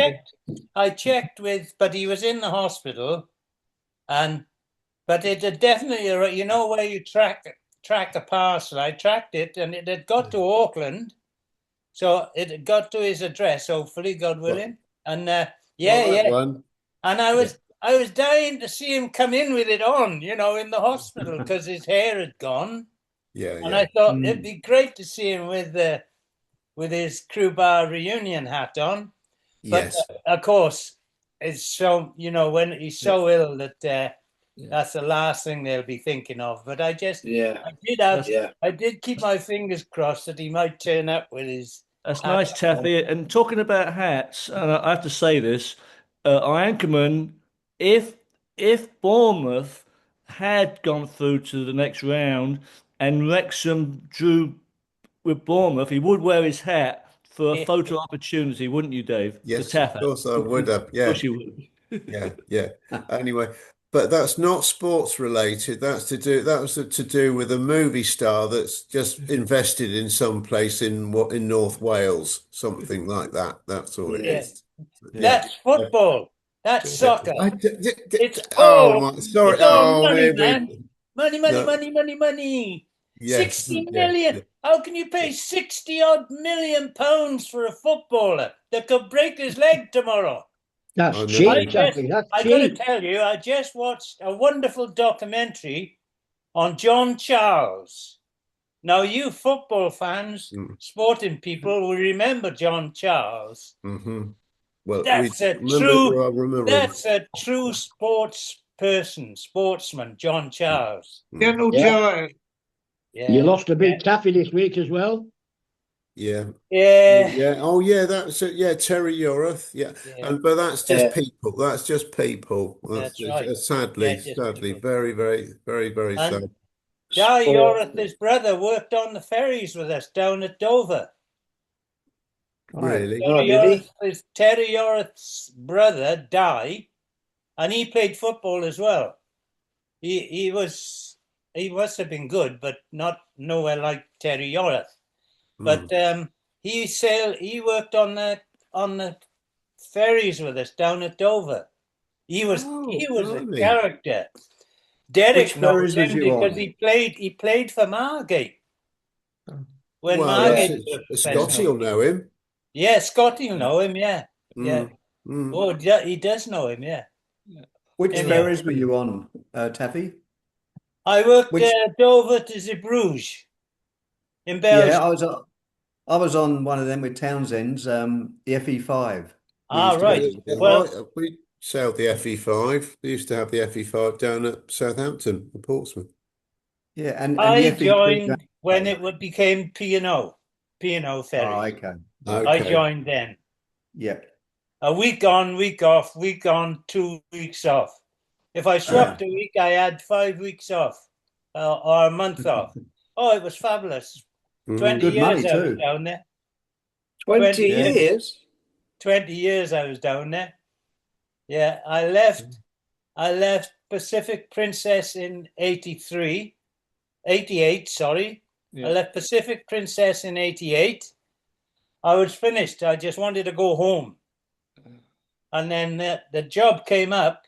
Speaker 11: I checked with, but he was in the hospital, but it had definitely, you know, where you track a parcel. I tracked it, and it had got to Auckland, so it had got to his address. Hopefully, God willing, and
Speaker 2: That one.
Speaker 11: and I was dying to see him come in with it on, you know, in the hospital because his hair had gone.
Speaker 2: Yeah,
Speaker 11: And
Speaker 2: yeah.
Speaker 11: I thought it'd be great to see him with his crew bar reunion hat on. But
Speaker 2: Yes.
Speaker 11: of course, it's so, you know, when he's so ill that that's the last thing they'll be thinking of. But I did keep my fingers crossed that he might turn up with his.
Speaker 3: That's
Speaker 11: hat
Speaker 3: nice,
Speaker 11: on.
Speaker 3: Taffy. And talking about hats, and I have to say this, our anchorman, if Bournemouth had gone through to the next round and Wrexham drew with Bournemouth, he would wear his hat for a photo opportunity, wouldn't you, Dave?
Speaker 2: Yes,
Speaker 3: The
Speaker 2: of
Speaker 3: Taffer.
Speaker 2: course I would have.
Speaker 3: Of
Speaker 2: Yeah.
Speaker 3: course you would.
Speaker 2: Yeah, yeah. Anyway, but that's not sports related. That was to do with a movie star that's just invested in some place in North Wales, something like that. That's all it
Speaker 11: Yeah.
Speaker 2: is. Yeah.
Speaker 11: That's football. That's soccer. It's
Speaker 2: Oh
Speaker 11: all,
Speaker 2: my, sorry.
Speaker 11: it's all
Speaker 2: Oh,
Speaker 11: money,
Speaker 2: here
Speaker 11: man.
Speaker 2: we.
Speaker 11: Money.
Speaker 2: Yes.
Speaker 11: 60
Speaker 2: Yeah.
Speaker 11: million. How can you pay 60 odd million pounds for a footballer that could break his leg tomorrow?
Speaker 6: That's cheap, Taffy. That's
Speaker 11: I got to
Speaker 6: cheap.
Speaker 11: tell you, I just watched a wonderful documentary on John Charles. Now, you football fans, sporting people will remember John Charles.
Speaker 2: Mm-hmm. Well,
Speaker 11: That's a true sportsman, John Charles.
Speaker 8: Gentle Giant.
Speaker 11: Yeah.
Speaker 6: You lost a big Taffy this week as well.
Speaker 2: Yeah.
Speaker 11: Yeah.
Speaker 2: Yeah. Oh, yeah. That's it. Yeah. Terry Yorath. Yeah. But that's just people. That's just people.
Speaker 11: That's right.
Speaker 2: Sadly, very, very, very, very sad.
Speaker 11: Guy Yorath, his brother, worked on the ferries with us down at Dover.
Speaker 2: Really?
Speaker 11: Terry Yorath's brother, Di, and he played football as well. He must have been good, but nowhere like Terry Yorath. But he worked on the ferries with us down at Dover. He was a character. Derek knows him because he played for Margate. When Margate
Speaker 2: Scotty will know him.
Speaker 11: Yeah, Scotty will know him, yeah. Oh, he does know him, yeah.
Speaker 9: Which ferries were you on, Taffy?
Speaker 11: I worked Dover to Zeebrugge in Belgium.
Speaker 9: Yeah, I was on one of them with Townsend's, the FE5.
Speaker 11: Right.
Speaker 2: Well, we sailed the FE5. We used to have the FE5 down at Southampton, in Portsmouth.
Speaker 9: Yeah, and
Speaker 11: I
Speaker 9: the
Speaker 11: joined when it became P&O ferry.
Speaker 9: Okay.
Speaker 11: I joined then.
Speaker 9: Yeah.
Speaker 11: A week on, week off, week on, 2 weeks off. If I swapped a week, I had 5 weeks off or a month off. Oh, it was fabulous. 20
Speaker 9: Good
Speaker 11: years
Speaker 9: money
Speaker 11: I was
Speaker 9: too.
Speaker 11: down there.
Speaker 8: 20 years?
Speaker 11: 20 years I was down there. Yeah, I left Pacific Princess in 88, sorry. Yeah. I left Pacific Princess in 88. I was finished. I just wanted to go home. And then the job came up.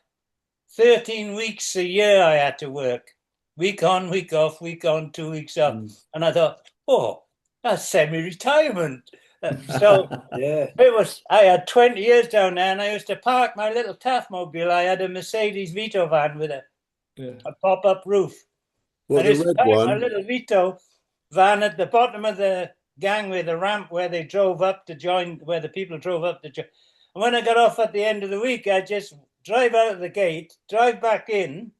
Speaker 11: 13 weeks a year I had to work. Week on, week off, week on, 2 weeks off. And I thought, oh, that's semi-retirement. So I had 20 years down there, and I used to park my little Taffmobile. I had a Mercedes Vito van with a pop-up roof.
Speaker 2: Well,
Speaker 11: I used to park
Speaker 2: one.
Speaker 11: my little Vito van at the bottom of the gangway, the ramp where they drove up to join, where the people drove up to join. And when I got off at the end of the week, I just drive out of the gate, drive back in,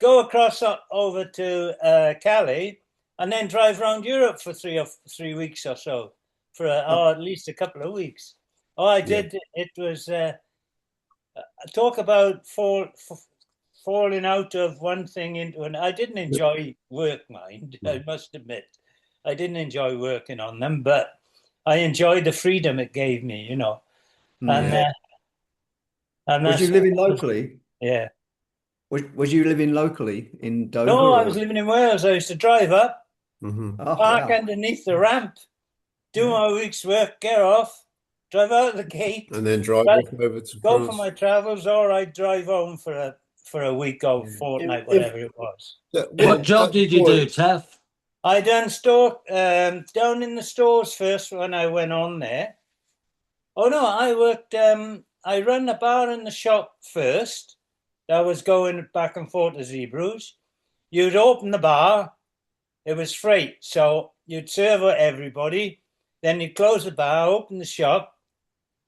Speaker 11: go across over to Calais, and then drive around Europe for 3 weeks or so. for at least a couple of weeks. Oh, I did. It was talk about falling out of one thing into another. I didn't enjoy work, mind. I must admit, I didn't enjoy working on them, but I enjoyed the freedom it gave me, you know. And and
Speaker 9: Was
Speaker 11: that's
Speaker 9: you living locally?
Speaker 11: yeah.
Speaker 9: Was you living locally in Dover?
Speaker 11: No, I was living in Wales. I used to drive up,
Speaker 2: Mhm.
Speaker 9: Oh,
Speaker 11: park
Speaker 9: wow.
Speaker 11: underneath the ramp, do my week's work, get off, drive out the gate,
Speaker 2: And then drive
Speaker 11: right,
Speaker 2: off over to
Speaker 11: go for
Speaker 2: France.
Speaker 11: my travels, or I'd drive home for a week or fortnight, whatever it was.
Speaker 7: What job did you do, Taff?
Speaker 11: I done store down in the stores first when I went on there. Oh no, I worked. I run the bar in the shop first. I was going back and forth to Zebrus. You'd open the bar. It was free, so you'd serve everybody. Then you'd close the bar, open the shop,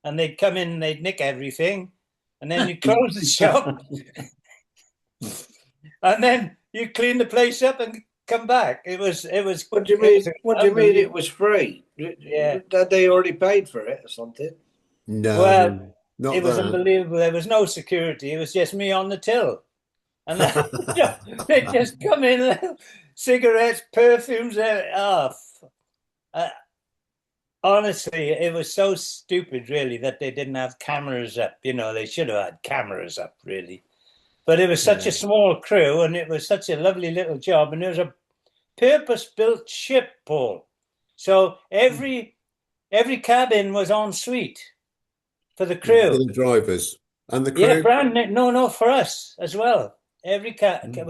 Speaker 11: and they'd come in and they'd nick everything. And then you close the shop, and then you clean the place up and come back. It was.
Speaker 8: What do you mean? What do you mean it was free?
Speaker 11: Yeah.
Speaker 8: Had they already paid for it or something?
Speaker 2: No,
Speaker 11: Well,
Speaker 2: not
Speaker 11: it was
Speaker 2: that.
Speaker 11: unbelievable. There was no security. It was just me on the till. And they just come in, cigarettes, perfumes. Honestly, it was so stupid, really, that they didn't have cameras up. You know, they should have had cameras up, really. But it was such a small crew, and it was such a lovely little job. And it was a purpose-built ship, Paul. So every cabin was en suite for the crew.
Speaker 2: For the drivers and the crew.
Speaker 11: Yeah, brand new. No, for us as well. We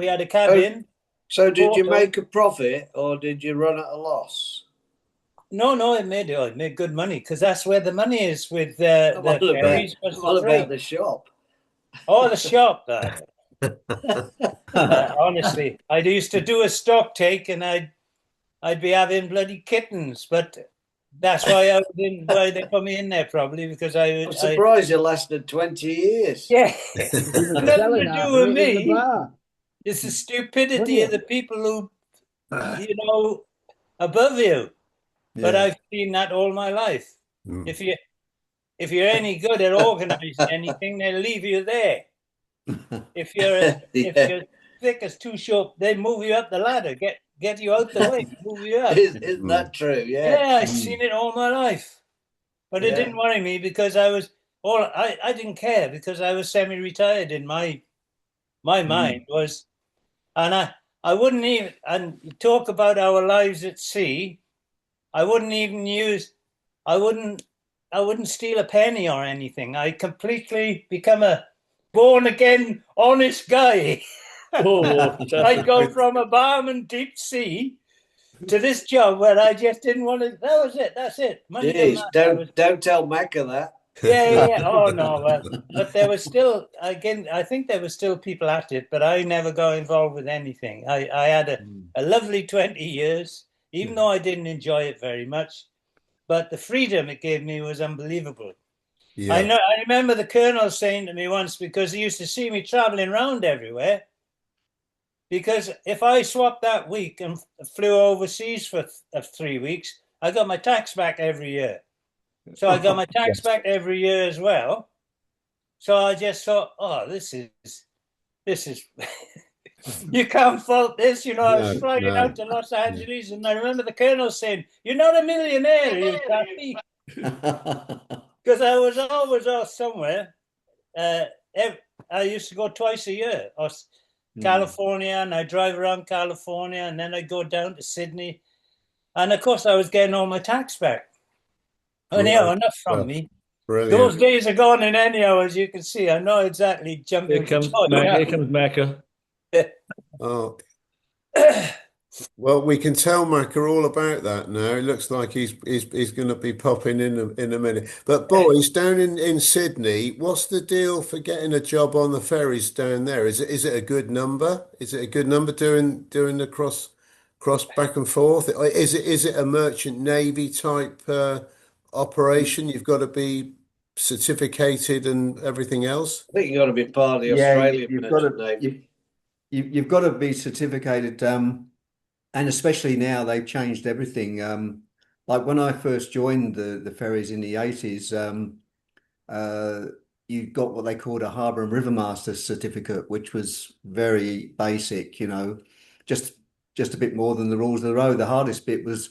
Speaker 11: had a cabin.
Speaker 8: So did you make a profit or did you run at a loss?
Speaker 11: No, it made good money because that's where the money is with the ferries.
Speaker 8: What about the shop?
Speaker 11: Oh, the shop. Honestly, I used to do a stock take and I'd be having bloody kittens, but that's why why they put me in there probably because
Speaker 8: I'm surprised it lasted 20 years.
Speaker 11: Yeah, nothing to do with me. It's the stupidity of the people who, above you. But I've seen that all my life. If you're any good at organizing anything, they'll leave you there. If you're thick as too short, they move you up the ladder, get you out the way, move you up.
Speaker 8: Isn't that true? Yeah.
Speaker 11: Yeah, I've seen it all my life. But it didn't worry me because I didn't care because I was semi-retired in my mind was, and I wouldn't even, and you talk about our lives at sea, I wouldn't steal a penny or anything. I completely become a born again, honest guy. I'd go from a barman deep sea to this job where I just didn't want to. That was it. That's it. Money
Speaker 8: don't tell Macca that.
Speaker 11: Yeah. Oh no, but there was still again. I think there were still people at it, but I never got involved with anything. I had a lovely 20 years, even though I didn't enjoy it very much. But the freedom it gave me was unbelievable. Yeah. I remember the colonel saying to me once because he used to see me traveling around everywhere. Because if I swapped that week and flew overseas for 3 weeks, I got my tax back every year. So I got my tax back every year as well. So I just thought, oh, this is you can't fault this. I was flying out to Los Angeles and I remember the colonel saying, you're not a millionaire, you taffy. Because I was always off somewhere. I used to go twice a year. California, and I drive around California, and then I go down to Sydney. And of course, I was getting all my tax back. Anyhow, enough from me. Brilliant. Those days are gone in anyhow, as you can see. I know exactly jumping.
Speaker 3: Here comes Macca.
Speaker 2: Oh. Well, we can tell Macca all about that now. It looks like he's going to be popping in a minute. But boys, down in Sydney, what's the deal for getting a job on the ferries down there? Is it a good number? Is it a good number doing the cross back and forth? Is it a merchant navy type operation? You've got to be certificated and everything else.
Speaker 8: I think you've got to be part of the Australian
Speaker 9: Navy. You've got to be certificated. And especially now they've changed everything. like when I first joined the ferries in the 80s, uh, you got what they called a harbour and river master certificate, which was very basic, just just a bit more than the rules of the road. The hardest bit was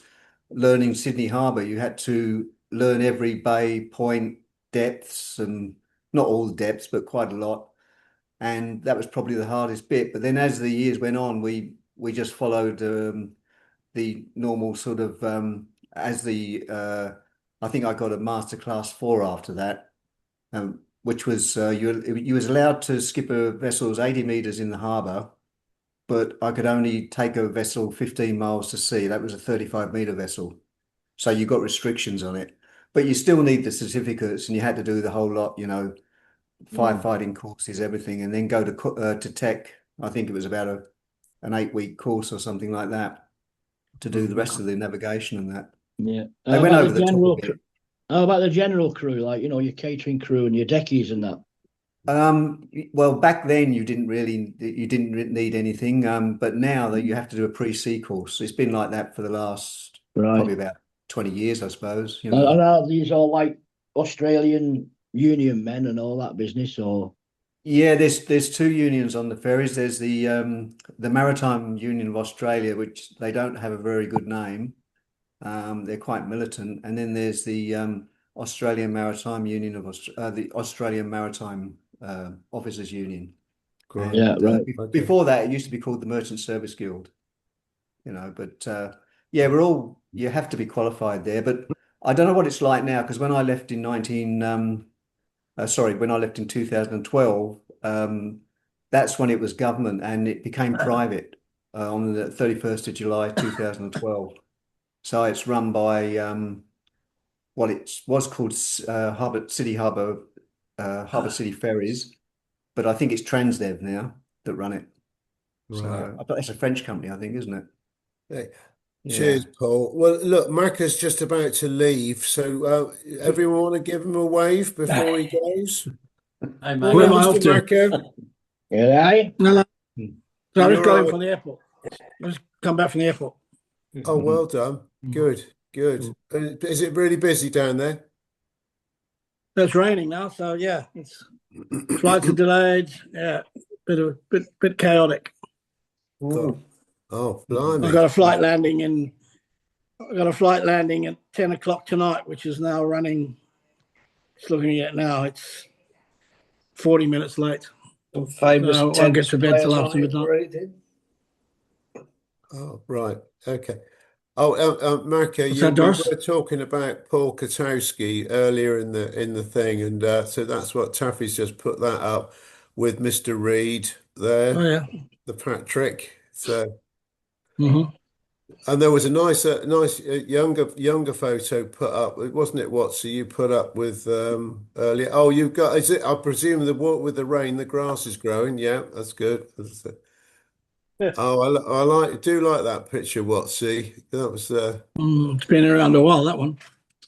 Speaker 9: learning Sydney Harbour. You had to learn every bay, point, depths, and not all the depths, but quite a lot. And that was probably the hardest bit. But then as the years went on, we just followed the normal sort of as the I think I got a master class 4 after that, which was you was allowed to skip a vessel's 80 meters in the harbour, but I could only take a vessel 15 miles to sea. That was a 35-meter vessel, so you got restrictions on it. But you still need the certificates, and you had to do the whole lot, firefighting courses, everything, and then go to tech. I think it was about an 8-week course or something like that to do the rest of the navigation and that.
Speaker 6: Yeah.
Speaker 9: They went over the top a bit.
Speaker 6: How about the general crew, like your catering crew and your deckies and that?
Speaker 9: Well, back then you didn't need anything. But now that you have to do a pre-sea course, it's been like that for the last probably about 20 years, I suppose.
Speaker 6: And are these all like Australian union men and all that business, or?
Speaker 9: Yeah, there's two unions on the ferries. There's the Maritime Union of Australia, which they don't have a very good name. They're quite militant, and then there's the Australian Maritime Union of the Australian Maritime Officers Union.
Speaker 2: Great.
Speaker 6: Yeah, right.
Speaker 9: Before that, it used to be called the Merchant Service Guild. But yeah, you have to be qualified there. But I don't know what it's like now, because when I left in when I left in 2012, that's when it was government and it became private on the 31st of July 2012. So it's run by what it was called Harbour City Ferries, but I think it's Transdev now that run it.
Speaker 2: Right.
Speaker 9: So I thought it's a French company, I think, isn't it?
Speaker 2: Hey, cheers, Paul. Well, look, Macca's just about to leave, so everyone want to give him a wave before he goes?
Speaker 7: Hey,
Speaker 12: Who am I
Speaker 2: Mr.
Speaker 12: off to?
Speaker 2: Macca?
Speaker 6: Yeah,
Speaker 12: No. So I just got in
Speaker 2: You're
Speaker 12: from the airport. I just come back from the airport.
Speaker 2: Oh, well done. Good, good. Is it really busy down there?
Speaker 12: It's raining now, so yeah, flights are delayed. Yeah, bit chaotic.
Speaker 2: God. Oh,
Speaker 12: I
Speaker 2: blimey.
Speaker 12: got a flight landing at 10 o'clock tonight, which is now running. Just looking at it now, it's 40 minutes late.
Speaker 8: Some famous
Speaker 12: So I won't get to bed till
Speaker 8: players
Speaker 12: after
Speaker 8: on it
Speaker 12: midnight.
Speaker 8: already.
Speaker 2: Oh, right. Okay. Oh, Marco,
Speaker 12: What's
Speaker 2: we
Speaker 12: that, Doris?
Speaker 2: were talking about Paul Katowski earlier in the thing, and so that's what Taffy's just put that up with Mr. Reed there,
Speaker 12: Oh yeah.
Speaker 2: the Patrick. So,
Speaker 12: Mhm.
Speaker 2: and there was a nice younger photo put up, wasn't it? What? So you put up with earlier. Oh, you've got. Is it? I presume the walk with the rain, the grass is growing. Yeah, that's good. Oh, I do like that picture, Watsy. That was
Speaker 12: It's been around a while, that one.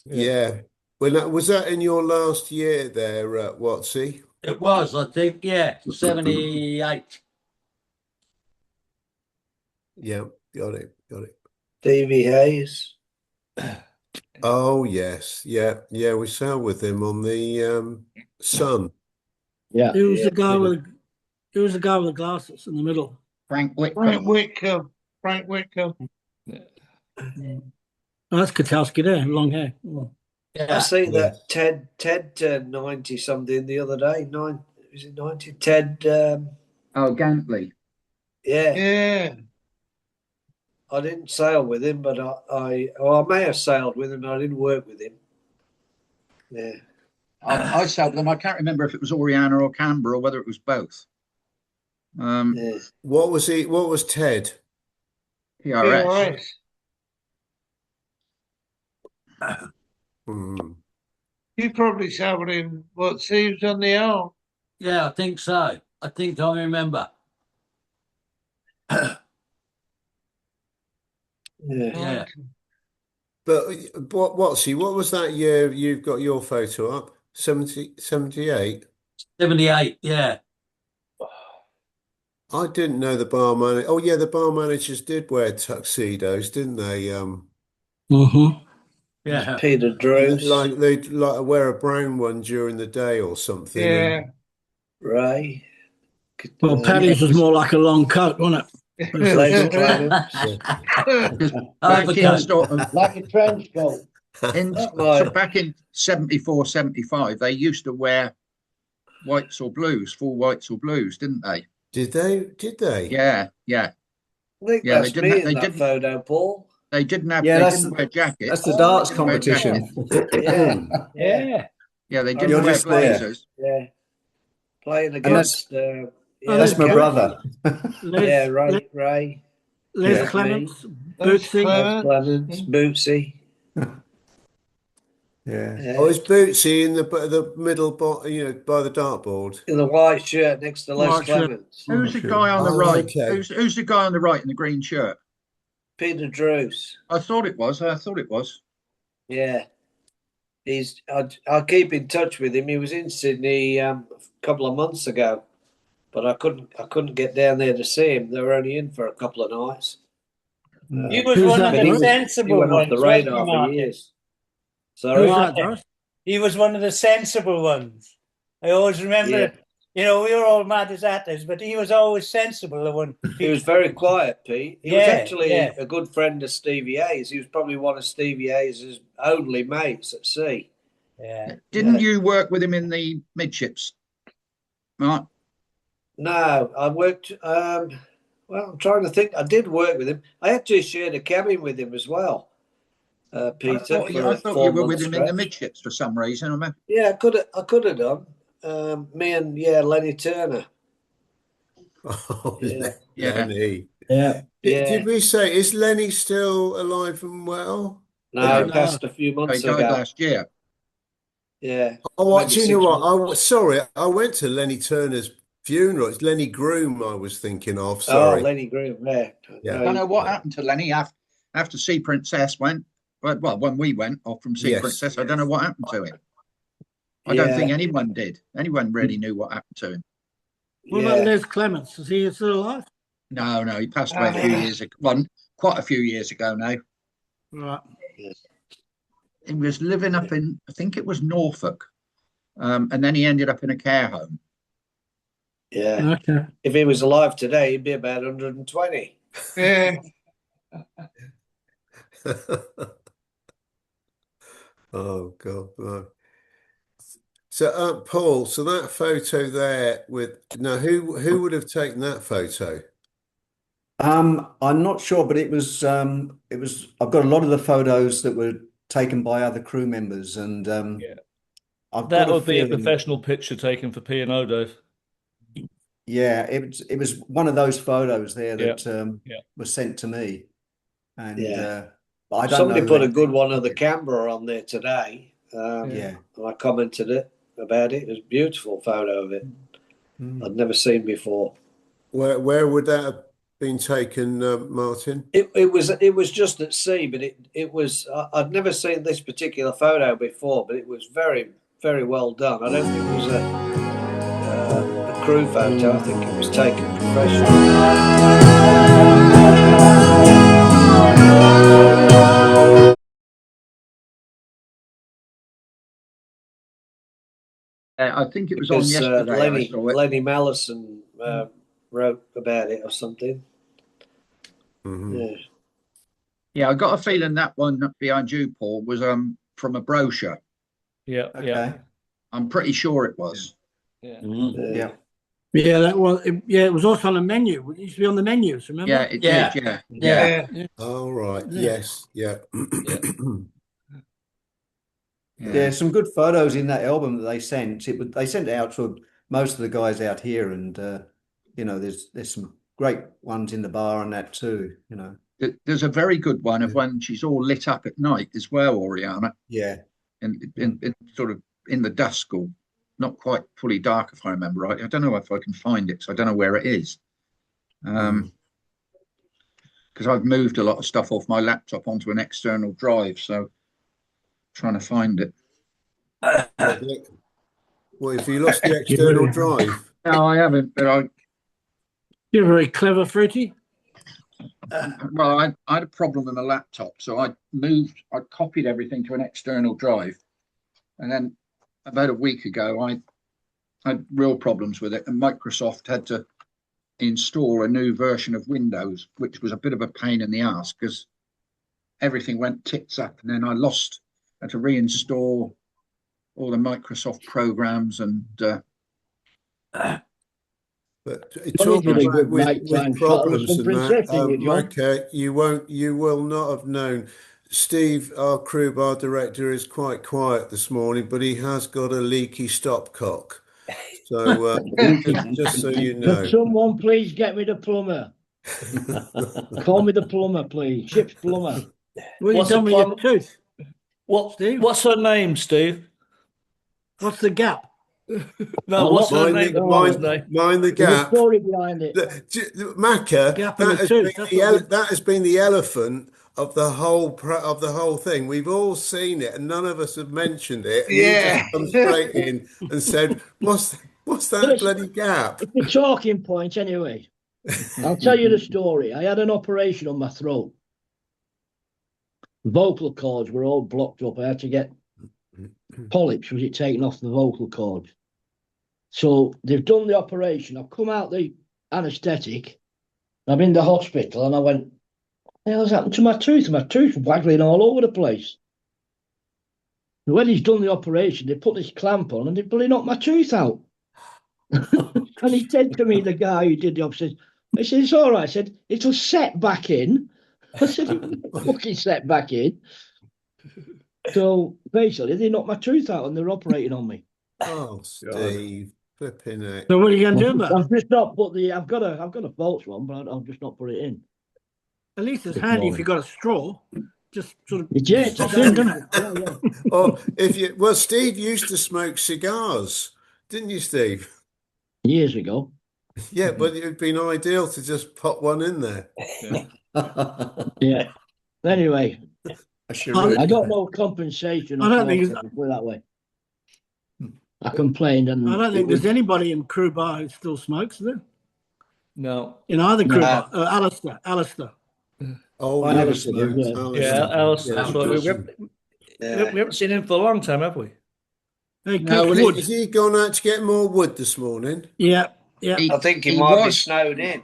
Speaker 2: yeah. Was that in your last year there, Watsy?
Speaker 7: It was, I think, yeah, 78.
Speaker 2: Yeah, got it.
Speaker 8: Davy Hayes.
Speaker 2: Oh yes, yeah. We sailed with him on the Sun.
Speaker 6: Yeah.
Speaker 12: Who was the guy with the glasses in the middle?
Speaker 4: Frank Whitcomb.
Speaker 5: Frank Whitcomb.
Speaker 12: Oh, that's Katowski there, long hair. Oh.
Speaker 8: I
Speaker 7: Yeah.
Speaker 8: see
Speaker 2: Yeah.
Speaker 8: that Ted turned 90 something the other day. Was it 90? Ted,
Speaker 4: Oh, Gantley.
Speaker 8: yeah.
Speaker 5: Yeah.
Speaker 8: I didn't sail with him, but I may have sailed with him, but I didn't work with him. Yeah.
Speaker 4: I sailed with them. I can't remember if it was Oriana or Canberra or whether it was both.
Speaker 8: Yeah.
Speaker 2: What was he? What was Ted?
Speaker 4: PRS.
Speaker 2: Hmm.
Speaker 5: You probably sailed with him. What, Steve's on the arm?
Speaker 7: Yeah, I think so. I think I remember.
Speaker 8: Yeah.
Speaker 7: Yeah.
Speaker 2: But what was that year you've got your photo up? 78?
Speaker 7: 78, yeah.
Speaker 2: I didn't know the bar manager. Oh yeah, the bar managers did wear tuxedos, didn't they?
Speaker 12: Mm-hmm.
Speaker 7: Yeah.
Speaker 8: Peter Drews,
Speaker 2: Like they'd like wear a brown one during the day or something.
Speaker 5: Yeah.
Speaker 8: Ray,
Speaker 12: Well, Paddy's was more like a long coat, wasn't it?
Speaker 8: Les Clements,
Speaker 4: Because
Speaker 7: Overcoat.
Speaker 4: back in sort of
Speaker 6: Like a trench coat.
Speaker 4: in
Speaker 8: That's
Speaker 4: so
Speaker 8: my
Speaker 4: back in 74, 75, they used to wear whites or blues, full whites or blues, didn't they?
Speaker 2: Did they? Did they?
Speaker 4: Yeah, yeah,
Speaker 8: I think
Speaker 4: yeah.
Speaker 8: that's me in that photo, Paul.
Speaker 4: They didn't have.
Speaker 9: Yeah,
Speaker 4: They
Speaker 9: that's
Speaker 4: didn't wear jackets.
Speaker 9: that's the
Speaker 8: Oh,
Speaker 9: darts
Speaker 4: They didn't wear jackets.
Speaker 9: competition.
Speaker 8: Yeah,
Speaker 3: Yeah.
Speaker 4: Yeah, they
Speaker 8: I
Speaker 4: didn't
Speaker 9: You're
Speaker 4: wear
Speaker 9: just there.
Speaker 4: blazers.
Speaker 8: yeah. Playing
Speaker 9: And that's
Speaker 8: against
Speaker 9: that's my
Speaker 8: Kevin.
Speaker 9: brother.
Speaker 8: Yeah,
Speaker 12: Les,
Speaker 8: Ray,
Speaker 12: Les
Speaker 9: Yeah.
Speaker 12: Clements,
Speaker 5: Les
Speaker 12: Bootsy.
Speaker 8: Les
Speaker 5: Clements.
Speaker 8: Clements, Bootsy.
Speaker 9: Yeah.
Speaker 8: Yeah.
Speaker 2: Oh, is Bootsy in the middle, by the dartboard?
Speaker 8: In the white shirt next to Les
Speaker 12: White shirt.
Speaker 8: Clements.
Speaker 4: Who's the
Speaker 9: sure.
Speaker 4: guy on the
Speaker 2: Oh,
Speaker 4: right?
Speaker 2: okay.
Speaker 4: Who's the guy on the right in the green shirt?
Speaker 8: Peter Drews.
Speaker 4: I thought it was.
Speaker 8: Yeah. I keep in touch with him. He was in Sydney a couple of months ago, but I couldn't get down there to see him. They were only in for a couple of nights.
Speaker 11: He was
Speaker 12: Who's
Speaker 11: one
Speaker 12: that,
Speaker 11: of
Speaker 8: But
Speaker 11: the
Speaker 12: Doris?
Speaker 8: he
Speaker 11: sensible
Speaker 8: went off
Speaker 11: ones,
Speaker 8: the radar
Speaker 11: wasn't he,
Speaker 8: for
Speaker 11: Martin?
Speaker 8: years.
Speaker 12: Who's
Speaker 8: Sorry.
Speaker 12: that, Doris?
Speaker 11: He was one of the sensible ones. I always remember,
Speaker 8: Yeah.
Speaker 11: you know, we were all mad as hatters, but he was always sensible. The one.
Speaker 8: He was very quiet, Pete. He was
Speaker 11: Yeah,
Speaker 8: actually
Speaker 11: yeah.
Speaker 8: a good friend of Stevie A's. He was probably one of Stevie A's only mates at sea.
Speaker 11: Yeah.
Speaker 4: Didn't you work with him in the midships, Mark?
Speaker 8: No, I worked. Well, I'm trying to think. I did work with him. I actually shared a cabin with him as well, Peter.
Speaker 4: I thought you were with him in the midships for some reason. I mean,
Speaker 8: Yeah, I could have done. Me and Lenny Turner.
Speaker 2: Oh,
Speaker 8: Yeah.
Speaker 2: Lenny.
Speaker 6: Yeah.
Speaker 2: Did we say, is Lenny still alive and well?
Speaker 8: No, he
Speaker 4: No.
Speaker 8: passed a few
Speaker 4: he
Speaker 8: months
Speaker 4: died
Speaker 8: ago.
Speaker 4: last year.
Speaker 8: Yeah.
Speaker 2: Oh,
Speaker 8: Maybe
Speaker 2: do you know
Speaker 8: 6
Speaker 2: what?
Speaker 8: months.
Speaker 2: Sorry, I went to Lenny Turner's funeral. It's Lenny Groom I was thinking of.
Speaker 8: Oh,
Speaker 2: Sorry.
Speaker 8: Lenny Groom. Yeah.
Speaker 2: Yeah.
Speaker 4: I don't know what happened to Lenny after Sea Princess went. Well, when we went off from Sea
Speaker 2: Yes.
Speaker 4: Princess, I don't know what happened to him. I don't think anyone did. Anyone really knew what happened to him.
Speaker 12: What about Les Clements? Is he still alive?
Speaker 4: No, he passed away a few years ago. Well, quite a few years ago now.
Speaker 12: Right.
Speaker 4: He was living up in, I think it was Norfolk, and then he ended up in a care home.
Speaker 8: Yeah.
Speaker 12: Okay.
Speaker 8: If he was alive today, he'd be about 120.
Speaker 5: Yeah.
Speaker 2: Oh God, no. So, Paul, so that photo there who would have taken that photo?
Speaker 9: I'm not sure, but it was I've got a lot of the photos that were taken by other crew members, and
Speaker 3: Yeah.
Speaker 9: I've
Speaker 3: That
Speaker 9: got a
Speaker 3: would be a
Speaker 9: feeling,
Speaker 3: professional picture taken for P&O, Dave.
Speaker 9: yeah, it was one of those photos there that
Speaker 3: Yeah.
Speaker 9: was sent to me, and
Speaker 8: Yeah.
Speaker 9: but I don't
Speaker 8: Somebody
Speaker 9: know
Speaker 8: put
Speaker 9: who
Speaker 8: a good one of the Canberra on there today.
Speaker 9: Yeah.
Speaker 8: And I commented about it. It was a beautiful photo of it. I'd never seen before.
Speaker 2: Where would that have been taken, Martin?
Speaker 8: It was just at sea, but it was I'd never seen this particular photo before, but it was very, very well done. I don't think it was a crew photo. I think it was taken professionally.
Speaker 4: I think it was on
Speaker 8: Because
Speaker 4: yesterday. I saw it.
Speaker 8: Lenny Mallison wrote about it or something.
Speaker 2: Mhm.
Speaker 4: Yeah, I got a feeling that one behind you, Paul, was from a brochure.
Speaker 3: Yeah.
Speaker 9: Okay.
Speaker 4: I'm pretty sure it was.
Speaker 3: Yeah.
Speaker 9: Yeah.
Speaker 12: Yeah, that was. It was also on the menu. It used to be on the menus. Remember?
Speaker 4: Yeah, it
Speaker 7: Yeah.
Speaker 4: did. Yeah.
Speaker 5: Yeah.
Speaker 2: All right.
Speaker 12: Yeah.
Speaker 2: Yes. Yeah.
Speaker 9: Yeah, some good photos in that album that they sent. They sent it out to most of the guys out here, and there's some great ones in the bar and that too.
Speaker 4: There's a very good one of when she's all lit up at night as well, Oriana,
Speaker 9: Yeah.
Speaker 4: in sort of in the dusk, or not quite fully dark, if I remember right. I don't know if I can find it, so I don't know where it is. Because I've moved a lot of stuff off my laptop onto an external drive, so trying to find it.
Speaker 2: Well, if you lost the external drive,
Speaker 4: No, I haven't, but
Speaker 12: You're very clever, Fruity.
Speaker 4: Well, I had a problem with my laptop, so I copied everything to an external drive, and then about a week ago, I had real problems with it, and Microsoft had to install a new version of Windows, which was a bit of a pain in the ass because everything went tits up, and then had to reinstall all the Microsoft programs and.
Speaker 2: But
Speaker 6: Well,
Speaker 2: talking
Speaker 6: you did a
Speaker 2: about
Speaker 6: good nighttime
Speaker 2: with
Speaker 6: shot with
Speaker 2: problems
Speaker 6: some
Speaker 2: and that,
Speaker 6: princess in you, John.
Speaker 2: Micah, you will not have known. Steve, our crew bar director, is quite quiet this morning, but he has got a leaky stopcock. So just so you
Speaker 6: Can
Speaker 2: know.
Speaker 6: someone please get me the plumber? Call me the plumber, please. Ship's plumber.
Speaker 12: Well, you
Speaker 3: What's
Speaker 12: tell
Speaker 3: the
Speaker 12: me your
Speaker 3: plum?
Speaker 12: tooth,
Speaker 3: What?
Speaker 12: Steve.
Speaker 3: What's her name, Steve?
Speaker 12: What's the gap?
Speaker 3: No,
Speaker 6: Oh,
Speaker 3: what's her
Speaker 2: Mind
Speaker 3: name?
Speaker 2: the,
Speaker 3: The plumber's
Speaker 2: mind,
Speaker 3: name.
Speaker 2: mind the
Speaker 6: There's a
Speaker 2: gap.
Speaker 6: story behind it.
Speaker 2: Macca,
Speaker 12: Gap in the tooth. That's what we...
Speaker 2: that has been the elephant of the whole thing. We've all seen it, and none of us have mentioned it. And you just
Speaker 5: Yeah.
Speaker 2: come straight in and said, "What's that bloody gap?"
Speaker 6: It's the talking point anyway. I'll tell you the story. I had an operation on my throat. Vocal cords were all blocked up. I had to get polyps, was it taken off the vocal cords. So they've done the operation. I've come out the anaesthetic. I'm in the hospital and I went, what the hell's happened to my tooth? My tooth was waggling all over the place. And when he's done the operation, they put this clamp on and they bloody knocked my tooth out. And he said to me, the guy who did the operation, I said, it's all right. I said, it'll set back in. I said, it'll fucking set back in. So basically, they knocked my tooth out and they're operating on me.
Speaker 2: Oh, Steve, flipping it.
Speaker 12: So what are you going to do about it?
Speaker 6: I've just not put the. I've got a false one, but I'll just not put it in.
Speaker 12: At least it's handy if you've got a straw. Just sort of
Speaker 6: Yeah,
Speaker 12: pops in, doesn't it?
Speaker 6: Yeah.
Speaker 2: Or Steve used to smoke cigars, didn't you, Steve?
Speaker 6: Years ago.
Speaker 2: Yeah, but it would been ideal to just pop one in there.
Speaker 6: Yeah. Anyway,
Speaker 9: I
Speaker 6: I got no compensation.
Speaker 12: I don't think
Speaker 6: put it that way. I complained, and
Speaker 12: I don't think there's anybody in crew bar who still smokes, is there?
Speaker 3: No.
Speaker 12: In either crew
Speaker 9: No.
Speaker 12: bar. Alistair.
Speaker 2: Oh,
Speaker 9: I
Speaker 2: yeah,
Speaker 9: never
Speaker 6: Alistair,
Speaker 9: smoked.
Speaker 6: yeah.
Speaker 3: Yeah, Alice. That's right. We
Speaker 9: Yeah.
Speaker 3: haven't seen him for a long time, have we?
Speaker 12: Hey,
Speaker 4: No,
Speaker 12: Coach
Speaker 4: well,
Speaker 12: Wood.
Speaker 2: Has he gone out to get more wood this morning?
Speaker 12: Yeah, yeah.
Speaker 8: I think he might be snowed in.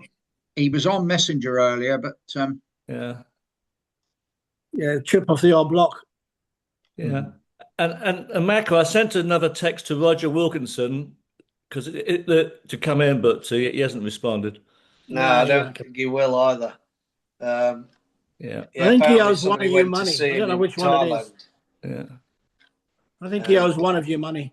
Speaker 4: He was on Messenger earlier, but
Speaker 3: Yeah.
Speaker 12: Yeah, chip off the old block.
Speaker 3: Yeah. And Marco, I sent another text to Roger Wilkinson because to come in, but he hasn't responded.
Speaker 8: No, I don't think he will either.
Speaker 3: Yeah.
Speaker 12: I think he owes
Speaker 8: apparently
Speaker 12: one of
Speaker 8: somebody
Speaker 12: you
Speaker 8: went to
Speaker 12: money.
Speaker 8: see
Speaker 12: I
Speaker 8: him
Speaker 12: don't know
Speaker 8: in
Speaker 12: which one it is.
Speaker 8: Thailand.
Speaker 3: Yeah.
Speaker 12: I think he owes one of you money.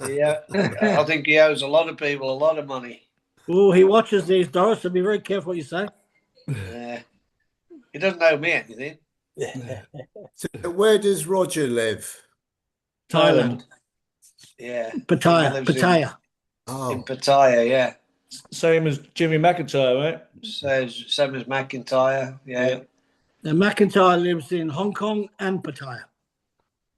Speaker 8: Yeah, I think he owes a lot of people a lot of money.
Speaker 12: Oh, he watches these, Doris, so be very careful what you say.
Speaker 8: Yeah. He doesn't owe me anything.
Speaker 2: So where does Roger live?
Speaker 12: Thailand.
Speaker 8: Yeah.
Speaker 12: Pattaya.
Speaker 8: He lives
Speaker 12: Pattaya.
Speaker 8: In Pattaya, yeah.
Speaker 3: Same as Jimmy McIntyre, right?
Speaker 8: Same as McIntyre, yeah.
Speaker 12: Now, McIntyre lives in Hong Kong and Pattaya.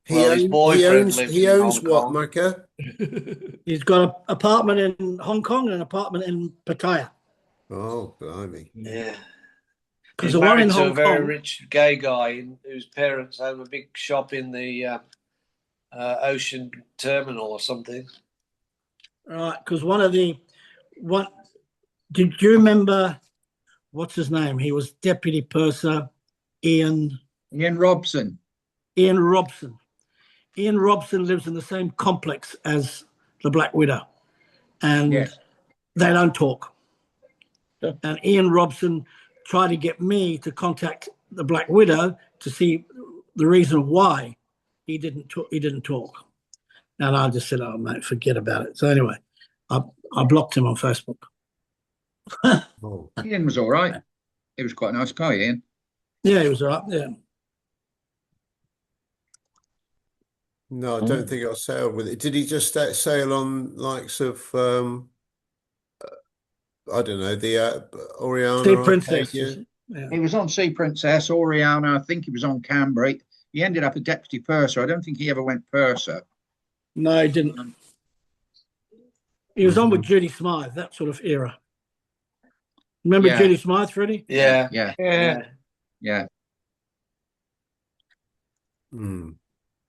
Speaker 8: His boyfriend lives
Speaker 2: he
Speaker 8: in
Speaker 2: owns
Speaker 8: Hong
Speaker 2: what,
Speaker 8: Kong.
Speaker 2: Macca?
Speaker 12: He's got an apartment in Hong Kong and an apartment in Pattaya.
Speaker 2: Oh, blimey.
Speaker 8: Yeah.
Speaker 12: Because
Speaker 8: He's
Speaker 12: the one
Speaker 8: married
Speaker 12: in
Speaker 8: to
Speaker 12: Hong
Speaker 8: a very
Speaker 12: Kong,
Speaker 8: rich gay guy whose parents own a big shop in the ocean terminal or something.
Speaker 12: right? Because did you remember what's his name? He was deputy purser, Ian
Speaker 4: Robson.
Speaker 12: Ian Robson. Ian Robson lives in the same complex as the Black Widow, and they don't talk. And Ian Robson tried to get me to contact the Black Widow to see the reason why he didn't talk. And I just said, "Oh mate, forget about it." So anyway, I blocked him on Facebook.
Speaker 4: Ian was all right. He was quite a nice guy, Ian.
Speaker 12: Yeah, he was all right. Yeah.
Speaker 2: No, I don't think I sailed with it. Did he just sail on likes of I don't know, the Oriana?
Speaker 12: Sea Princess.
Speaker 4: Yeah. He was on Sea Princess, Oriana. I think he was on Canberra. He ended up a deputy purser. I don't think he ever went purser.
Speaker 12: No, he didn't. He was on with Judy Smythe, that sort of era. Remember
Speaker 4: Yeah.
Speaker 12: Judy Smythe, Freddie?
Speaker 8: Yeah.
Speaker 4: Yeah.
Speaker 5: Yeah.
Speaker 4: Yeah.
Speaker 2: Hmm.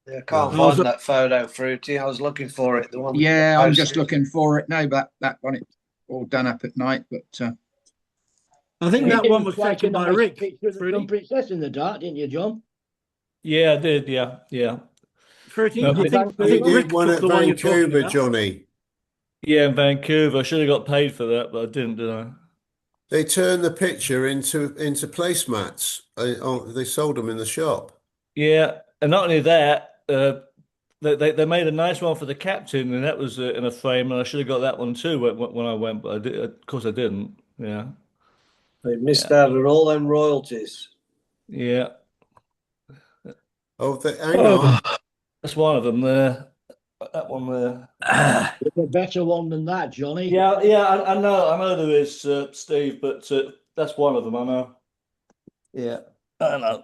Speaker 8: I can't
Speaker 12: I was
Speaker 8: find that photo, Fruity. I was looking for it. The one.
Speaker 4: Yeah, I'm just looking for it now, but that one, it's all done up at night. But
Speaker 12: I think
Speaker 6: You
Speaker 12: that
Speaker 6: did
Speaker 12: one was
Speaker 6: quite a
Speaker 12: taken by
Speaker 6: nice
Speaker 12: Rick.
Speaker 6: picture of the
Speaker 12: Fruity.
Speaker 6: young princess in the dark, didn't you, John?
Speaker 3: Yeah, I did. Yeah, yeah.
Speaker 12: Fruity.
Speaker 3: No,
Speaker 12: I
Speaker 6: Did
Speaker 12: think
Speaker 2: You
Speaker 6: Vancouver?
Speaker 2: did
Speaker 12: Rick
Speaker 2: one
Speaker 12: took
Speaker 2: at
Speaker 12: the one you're talking
Speaker 2: Vancouver,
Speaker 12: about.
Speaker 2: Johnny.
Speaker 3: yeah, in Vancouver. I should have got paid for that, but I didn't, did I?
Speaker 2: They turned the picture into placemats. They sold them in the shop.
Speaker 3: Yeah, and not only that, they made a nice one for the captain, and that was in a frame, and I should have got that one too when I went, but I did, of course I didn't. Yeah,
Speaker 8: They missed
Speaker 3: yeah,
Speaker 8: out on all them royalties.
Speaker 3: yeah.
Speaker 2: Oh, hang on.
Speaker 3: That's one of them there. That one there.
Speaker 6: There's a better one than that, Johnny.
Speaker 3: Yeah, yeah. I know there is, Steve, but that's one of them. I know. Yeah, I know.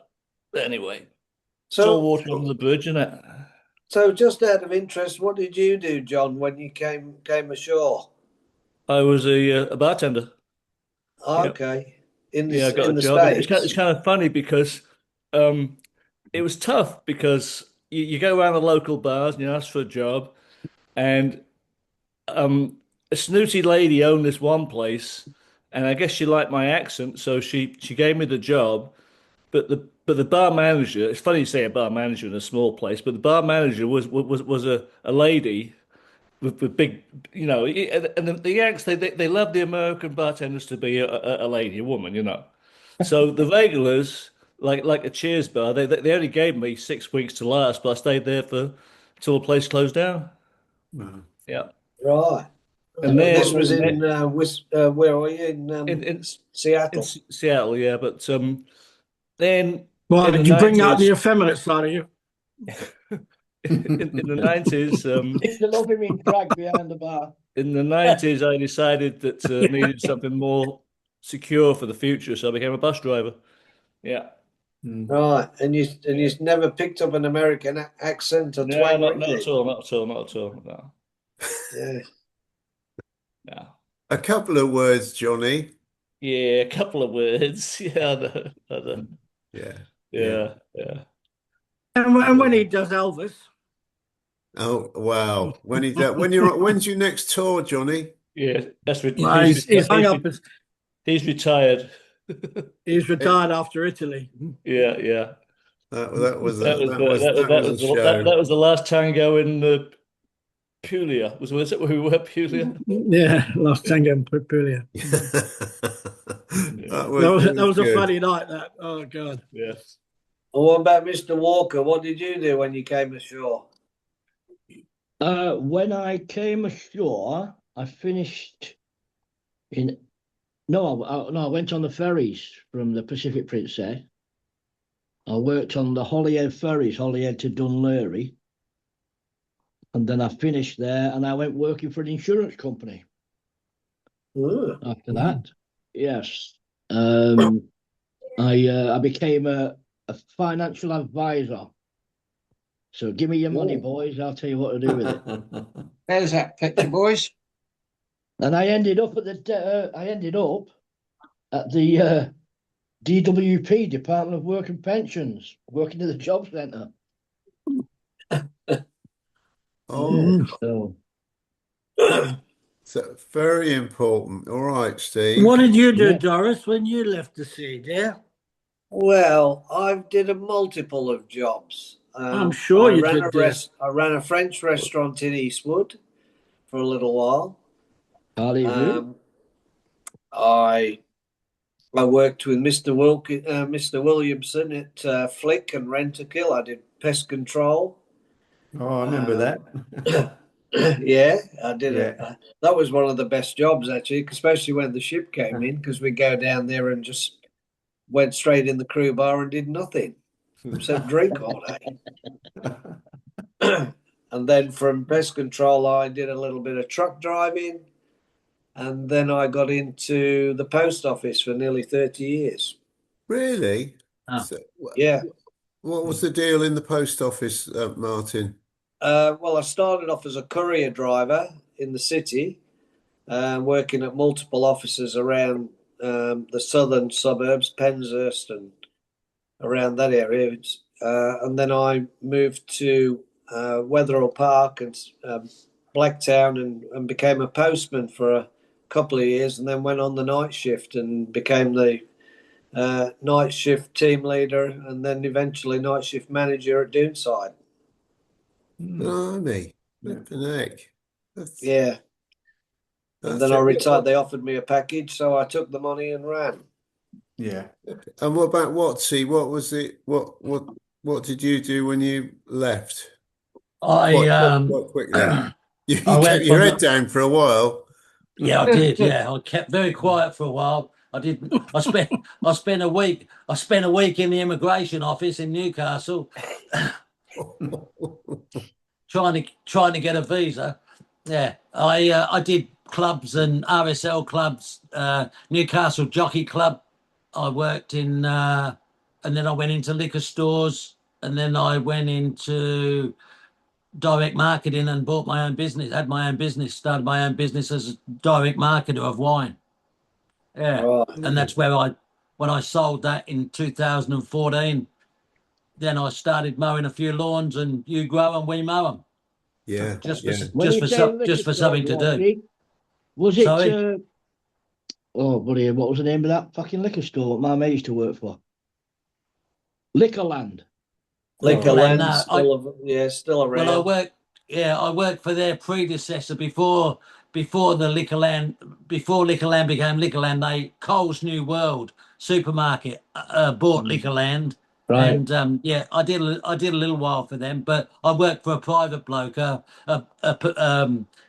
Speaker 3: Anyway, it's all
Speaker 8: So,
Speaker 3: water under the bridge, isn't it?
Speaker 8: so just out of interest, what did you do, John, when you came ashore?
Speaker 3: I was a bartender.
Speaker 8: Oh,
Speaker 3: Yeah,
Speaker 8: okay,
Speaker 3: yeah. I got
Speaker 8: in
Speaker 3: a
Speaker 8: the
Speaker 3: job, and it's
Speaker 8: States.
Speaker 3: kind of funny because it was tough because you go around the local bars and you ask for a job, and um, a snooty lady owned this one place, and I guess she liked my accent, so she gave me the job. But the bar manager, it's funny you say a bar manager in a small place, but the bar manager was a lady with big, and the Yanks they love the American bartenders to be a lady, a woman, you know. So the regulars, like a Cheers bar, they only gave me 6 weeks to last, but I stayed there for till the place closed down. Yeah,
Speaker 8: Right.
Speaker 3: and
Speaker 8: And this
Speaker 3: then
Speaker 8: was in where are you
Speaker 3: in
Speaker 8: Seattle?
Speaker 3: Seattle, yeah, but then
Speaker 12: Well,
Speaker 3: in the
Speaker 12: did you bring out the
Speaker 3: 90s,
Speaker 12: effeminate side of you?
Speaker 3: in the 90s,
Speaker 6: Used to love him in Prague behind the bar.
Speaker 3: in the 90s, I decided that needed something more secure for the future, so I became a bus driver. Yeah.
Speaker 8: Right. And you never picked up an American accent or
Speaker 3: No,
Speaker 8: twang or
Speaker 3: not at
Speaker 8: anything?
Speaker 3: all, not at all, not at all. No,
Speaker 8: Yeah.
Speaker 3: no.
Speaker 2: A couple of words, Johnny.
Speaker 3: Yeah, a couple of words. Yeah, I know.
Speaker 2: Yeah.
Speaker 3: Yeah, yeah.
Speaker 12: And when he does Elvis,
Speaker 2: Oh, wow. When's your next tour, Johnny?
Speaker 3: Yeah,
Speaker 12: well, he's hung up.
Speaker 3: He's retired.
Speaker 12: He's retired after Italy.
Speaker 3: Yeah, yeah.
Speaker 2: That was
Speaker 3: That was
Speaker 2: a show.
Speaker 3: that was the last tango in Puglia. Was it where we were, Puglia?
Speaker 12: Yeah, Last Tango in Puglia.
Speaker 2: That
Speaker 12: That was a
Speaker 2: good.
Speaker 12: funny night. That oh god.
Speaker 3: Yes.
Speaker 8: And what about Mr. Walker? What did you do when you came ashore?
Speaker 6: When I came ashore, I finished in. No, I went on the ferries from the Pacific Princess. I worked on the Holyhead ferries, Holyhead to Dunleary. And then I finished there and I went working for an insurance company after that. Yes. I became a financial advisor. So give me your money, boys. I'll tell you what to do with it.
Speaker 4: there's that picture, boys.
Speaker 6: And I ended up at the DWP, Department of Work and Pensions, working at the job centre.
Speaker 2: Oh,
Speaker 6: So
Speaker 2: so very important. All right, Steve.
Speaker 12: What did you do,
Speaker 6: Yeah.
Speaker 12: Doris, when you left the sea, dear?
Speaker 8: Well, I did a multiple of jobs.
Speaker 12: I'm sure
Speaker 8: I
Speaker 12: you
Speaker 8: ran
Speaker 12: did,
Speaker 8: a
Speaker 12: dear.
Speaker 8: I ran a French restaurant in Eastwood for a little while.
Speaker 6: Hollywood.
Speaker 8: I worked with Mr. Williamson at Flick and Rent-A-Kill. I did pest control.
Speaker 9: Oh, I remember that.
Speaker 8: Yeah, I did it.
Speaker 9: Yeah.
Speaker 8: That was one of the best jobs actually, especially when the ship came in, because we go down there and just went straight in the crew bar and did nothing except drink all day. And then from pest control, I did a little bit of truck driving, and then I got into the post office for nearly 30 years.
Speaker 2: Really?
Speaker 6: Oh.
Speaker 2: So,
Speaker 8: Yeah.
Speaker 2: what was the deal in the post office, Martin?
Speaker 8: Well, I started off as a courier driver in the city, working at multiple offices around the southern suburbs, Penshurst and around that area. And then I moved to Wetherell Park and Blacktown and became a postman for a couple of years, and then went on the night shift and became the night shift team leader, and then eventually night shift manager at Doonside.
Speaker 2: Blimey, flipping heck.
Speaker 8: Yeah. And then I retired. They offered me a package, so I took the money and ran.
Speaker 9: Yeah.
Speaker 2: And what about WotSie? What was it? What did you do when you left? Quite quickly. You kept your head down for a while.
Speaker 7: Yeah, I did. Yeah, I kept very quiet for a while. I didn't. I spent a week. I spent a week in the immigration office in Newcastle, trying to get a visa. Yeah, I did clubs and RSL clubs, Newcastle Jockey Club. I worked in, and then I went into liquor stores, and then I went into direct marketing and bought my own business. Had my own business. Started my own business as a direct marketer of wine. Yeah, and that's where when I sold that in 2014, then I started mowing a few lawns, and you grow and we mow them.
Speaker 2: Yeah,
Speaker 7: just for something to do.
Speaker 6: Was it? Oh, buddy, what was the name of that fucking liquor store my mate used to work for? Liquorland.
Speaker 8: Liquorland, still around.
Speaker 7: Well, I worked for their predecessor before Liquorland became Liquorland. Coles New World supermarket bought Liquorland.
Speaker 6: Right.
Speaker 7: And I did a little while for them, but I worked for a private bloke.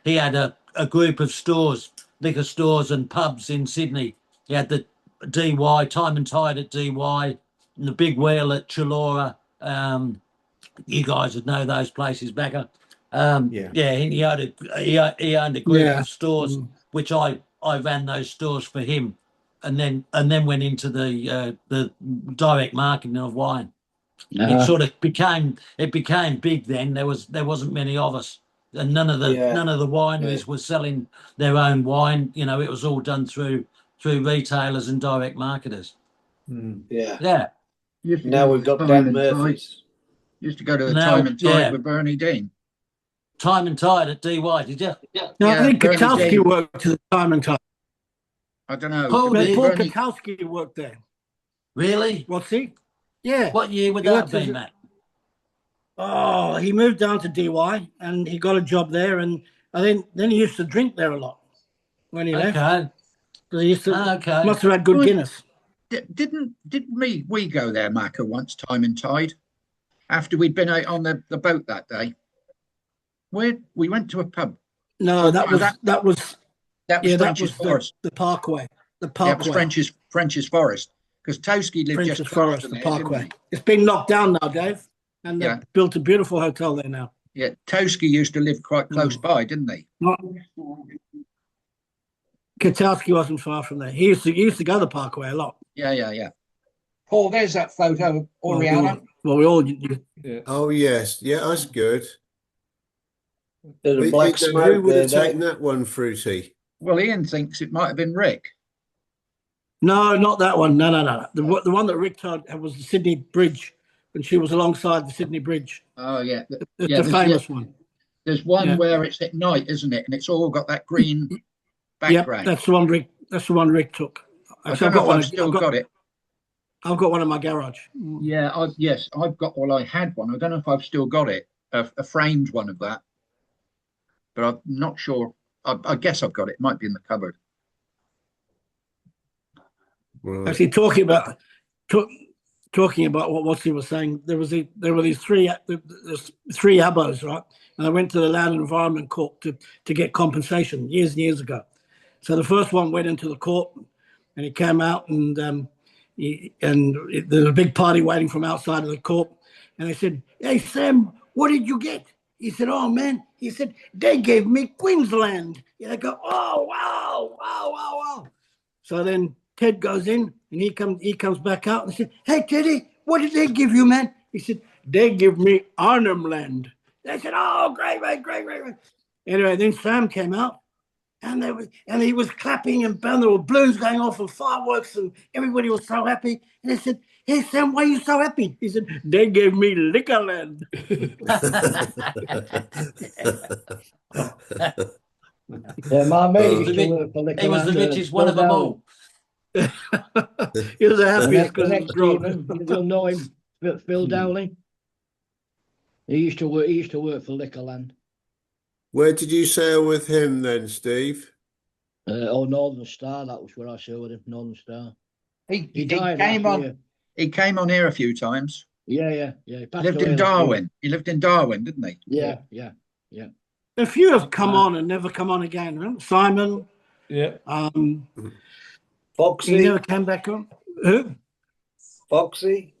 Speaker 7: He had a group of stores, liquor stores and pubs in Sydney. He had the DY, Time and Tide at DY, and the Big Wheel at Chullora. You guys would know those places, Becca. He owned a group of stores, which I ran those stores for him, and then went into the direct marketing of wine. It sort of became big then. There wasn't many of us, and none of the wineries were selling their own wine. You know, it was all done through retailers and direct marketers.
Speaker 8: Yeah. Now we've got Dan Murphy's.
Speaker 4: Used to go to the Time and Tide with Bernie Dean.
Speaker 7: Time and Tide at DY, did you?
Speaker 12: No, I think Katowski worked to the Time and Tide.
Speaker 4: I don't know.
Speaker 12: Paul Katowski worked there.
Speaker 7: Really?
Speaker 12: What's he? Yeah.
Speaker 7: What year would that have been, Matt?
Speaker 12: Oh, he moved down to DY and he got a job there, and then he used to drink there a lot when he left.
Speaker 7: Okay.
Speaker 12: Because he used to must have had good Guinness.
Speaker 4: Didn't we go there, Macca, once, Time and Tide? After we'd been out on the boat that day, we went to a pub.
Speaker 12: No, that was
Speaker 4: French's Forest.
Speaker 12: The Parkway. The Parkway.
Speaker 4: Yeah, it was French's Forest, because Towski lived
Speaker 12: French's
Speaker 4: just
Speaker 12: Forest, the
Speaker 4: there,
Speaker 12: Parkway. It's been knocked down now, Dave, and they've built a beautiful hotel there now.
Speaker 4: Yeah, Towski used to live quite close by, didn't he?
Speaker 12: Katowski wasn't far from there. He used to go to the Parkway a lot.
Speaker 4: Yeah. Paul, there's that photo of Oriana.
Speaker 12: Well, we all.
Speaker 2: Yeah. Oh yes, yeah, that's good.
Speaker 8: There's a black smoke.
Speaker 2: Who would have taken that one, Fruity?
Speaker 4: Well, Ian thinks it might have been Rick.
Speaker 12: No, not that one. No. The one that Rick told was the Sydney Bridge, when she was alongside the Sydney Bridge.
Speaker 4: Oh yeah,
Speaker 12: the famous one.
Speaker 4: There's one where it's at night, isn't it? And it's all got that green background.
Speaker 12: Yeah, that's the one Rick. That's the one Rick took.
Speaker 4: I've still got it.
Speaker 12: I've got one in my garage.
Speaker 4: Yeah, I've got. Well, I had one. I don't know if I've still got it. A framed one of that, but I'm not sure. I guess I've got it. It might be in the cupboard.
Speaker 2: Right.
Speaker 12: Actually, talking about what he was saying, there were these three abos, right? And I went to the Land and Environment Court to get compensation years and years ago. So the first one went into the court, and he came out, and there was a big party waiting from outside of the court, and they said, "Hey Sam, what did you get?" He said, "Oh man," he said, "they gave me Queensland." And I go, "Oh wow." So then Ted goes in, and he comes back out and said, "Hey Teddy, what did they give you, man?" He said, "They give me Arnhem Land." They said, "Oh, great. Anyway, then Sam came out, and he was clapping and there were balloons going off and fireworks and everybody was so happy. And they said, "Hey Sam, why are you so happy?" He said, "They gave me Liquorland."
Speaker 6: Yeah, my mate
Speaker 7: He was
Speaker 6: used
Speaker 7: the
Speaker 6: to work for
Speaker 7: he was the
Speaker 6: Liquorland,
Speaker 7: richest one
Speaker 6: Phil
Speaker 7: of them
Speaker 6: Dowling.
Speaker 7: all.
Speaker 12: He was the
Speaker 6: The
Speaker 12: happiest
Speaker 6: next, the
Speaker 12: because he was
Speaker 6: next
Speaker 12: drunk.
Speaker 6: Stephen, you'll know him, Phil Dowling. He used to work for Liquorland.
Speaker 2: Where did you sail with him then, Steve?
Speaker 6: Northern Star, that was where I saw with him, Northern Star. He died
Speaker 4: came
Speaker 6: last
Speaker 4: on.
Speaker 6: year.
Speaker 4: He came on here a few times.
Speaker 6: Yeah. He passed
Speaker 4: Lived
Speaker 6: away
Speaker 4: in
Speaker 6: last year.
Speaker 4: Darwin. He lived in Darwin, didn't he?
Speaker 6: Yeah.
Speaker 12: A few have come on and never come on again. Right? Simon,
Speaker 3: Yeah.
Speaker 8: Foxy.
Speaker 12: he never came back on. Who?
Speaker 8: Foxy.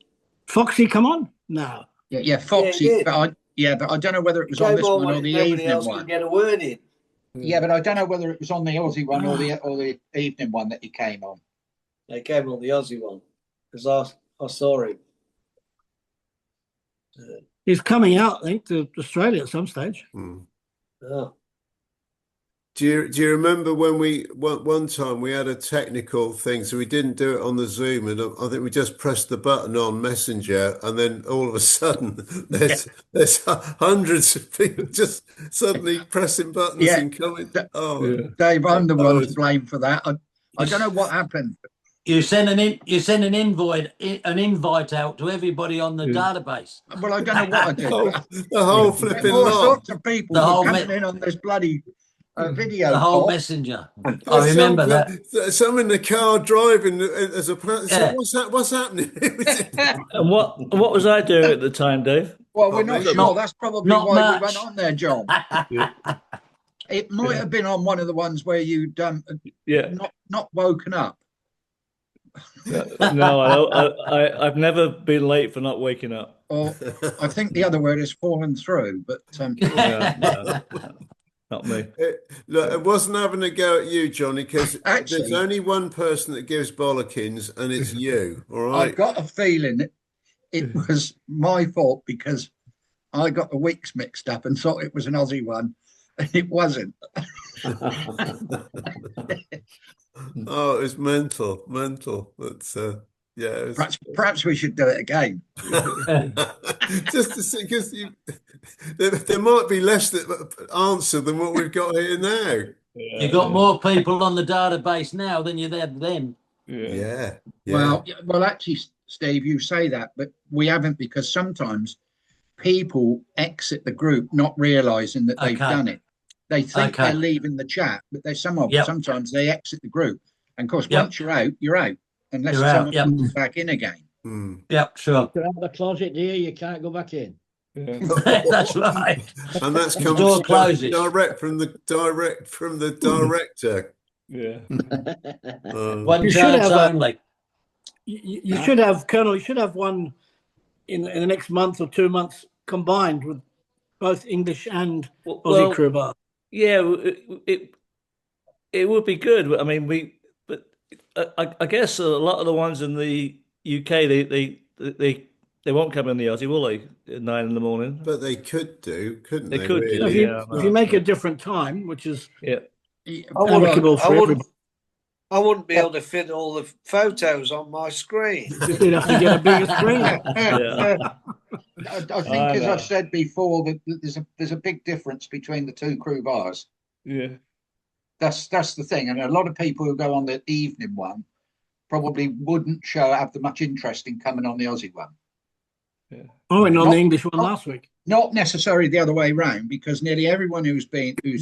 Speaker 12: Foxy, come on? No.
Speaker 4: Yeah, Foxy.
Speaker 8: Yeah, he did.
Speaker 4: But I don't know whether it was
Speaker 8: Came
Speaker 4: on this
Speaker 8: on
Speaker 4: one or
Speaker 8: when
Speaker 4: the
Speaker 8: nobody
Speaker 4: evening
Speaker 8: else
Speaker 4: one.
Speaker 8: could get a word in.
Speaker 4: Yeah, but I don't know whether it was on the Aussie one or the evening one that he came on.
Speaker 8: They came on the Aussie one because I saw him.
Speaker 12: He's coming out, I think, to Australia at some stage.
Speaker 8: Oh.
Speaker 2: Do you remember when one time we had a technical thing, so we didn't do it on the Zoom, and I think we just pressed the button on Messenger, and then all of a sudden there's hundreds of people just suddenly pressing buttons and coming.
Speaker 4: Dave, I'm the one to blame for that. I don't know what happened.
Speaker 7: You send an invite out to everybody on the database.
Speaker 4: Well, I don't know what I did.
Speaker 2: The whole flipping
Speaker 4: all
Speaker 2: lot.
Speaker 4: sorts of people
Speaker 7: The
Speaker 4: were
Speaker 7: whole
Speaker 4: coming in on this bloody video.
Speaker 7: The whole
Speaker 4: call.
Speaker 7: messenger. I remember that.
Speaker 2: Some in the car driving as a plan.
Speaker 7: Yeah.
Speaker 2: What's happening?
Speaker 3: And what was I doing at the time, Dave?
Speaker 4: Well, we're not sure. That's probably
Speaker 7: not
Speaker 4: why
Speaker 7: much.
Speaker 4: we went on there, John. It might have been on one of the ones where you'd not woken up.
Speaker 3: No, I've never been late for not waking up.
Speaker 4: Or I think the other word is fallen through, but
Speaker 3: no, not me.
Speaker 2: Look, it wasn't having a go at you, Johnny, because there's only one person that gives bollockins, and it's you. All right.
Speaker 4: I've got a feeling it was my fault because I got the weeks mixed up and thought it was an Aussie one, and it wasn't.
Speaker 2: Oh, it was mental. But yeah, it was...
Speaker 4: perhaps we should do it again.
Speaker 2: Just to see, because there might be less answer than what we've got here now.
Speaker 7: You've got more people on the database now than you had then.
Speaker 2: Yeah.
Speaker 4: Well, actually, Steve, you say that, but we haven't, because sometimes people exit the group not realizing that they've done it. They think they're leaving the chat, but sometimes they exit the group. And of course, once you're out, you're out, unless someone comes back in again.
Speaker 7: Yep, sure.
Speaker 6: You're out of the closet, dear. You can't go back in.
Speaker 7: That's right.
Speaker 2: And that's comes
Speaker 7: door closes.
Speaker 2: direct from the director.
Speaker 3: Yeah.
Speaker 7: One chance only.
Speaker 12: You should have, Colonel. You should have one in the next month or 2 months combined with both English and Aussie crew bar.
Speaker 3: Yeah, it would be good. I mean, I guess a lot of the ones in the UK they won't come in the Aussie, will they? At 9 in the morning.
Speaker 2: But they could do, couldn't they?
Speaker 3: They could
Speaker 2: really?
Speaker 3: do.
Speaker 12: If you make a different time, which is
Speaker 8: amicable for everybody.
Speaker 5: I wouldn't be able to fit all the photos on my screen.
Speaker 12: You'd have to get a bigger screen.
Speaker 4: I think, as I've said before, that there's a big difference between the two crew bars.
Speaker 3: Yeah,
Speaker 4: that's the thing, and a lot of people who go on the evening one probably wouldn't have the much interest in coming on the Aussie one.
Speaker 12: Yeah. I went on the English one last week.
Speaker 4: Not necessarily the other way around, because nearly everyone who's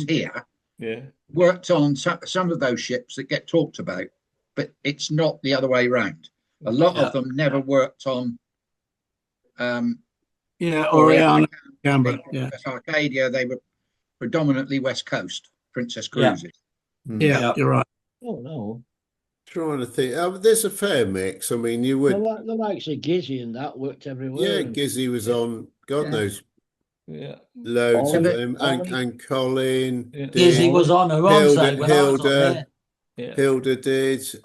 Speaker 4: here.
Speaker 3: Yeah,
Speaker 4: worked on some of those ships that get talked about, but it's not the other way around. A lot of them never worked on
Speaker 12: Oriana, Canberra. Yeah,
Speaker 4: Arcadia. They were predominantly West Coast Princess Cruises.
Speaker 12: Yeah, you're right.
Speaker 6: Oh no.
Speaker 2: Trying to think. There's a fair mix. I mean, you would.
Speaker 6: The likes of Gizzy and that worked everywhere.
Speaker 2: Yeah, Gizzy was on. God knows.
Speaker 3: Yeah,
Speaker 2: loads of them, and Colin.
Speaker 7: Gizzy was on her
Speaker 2: Hilda did.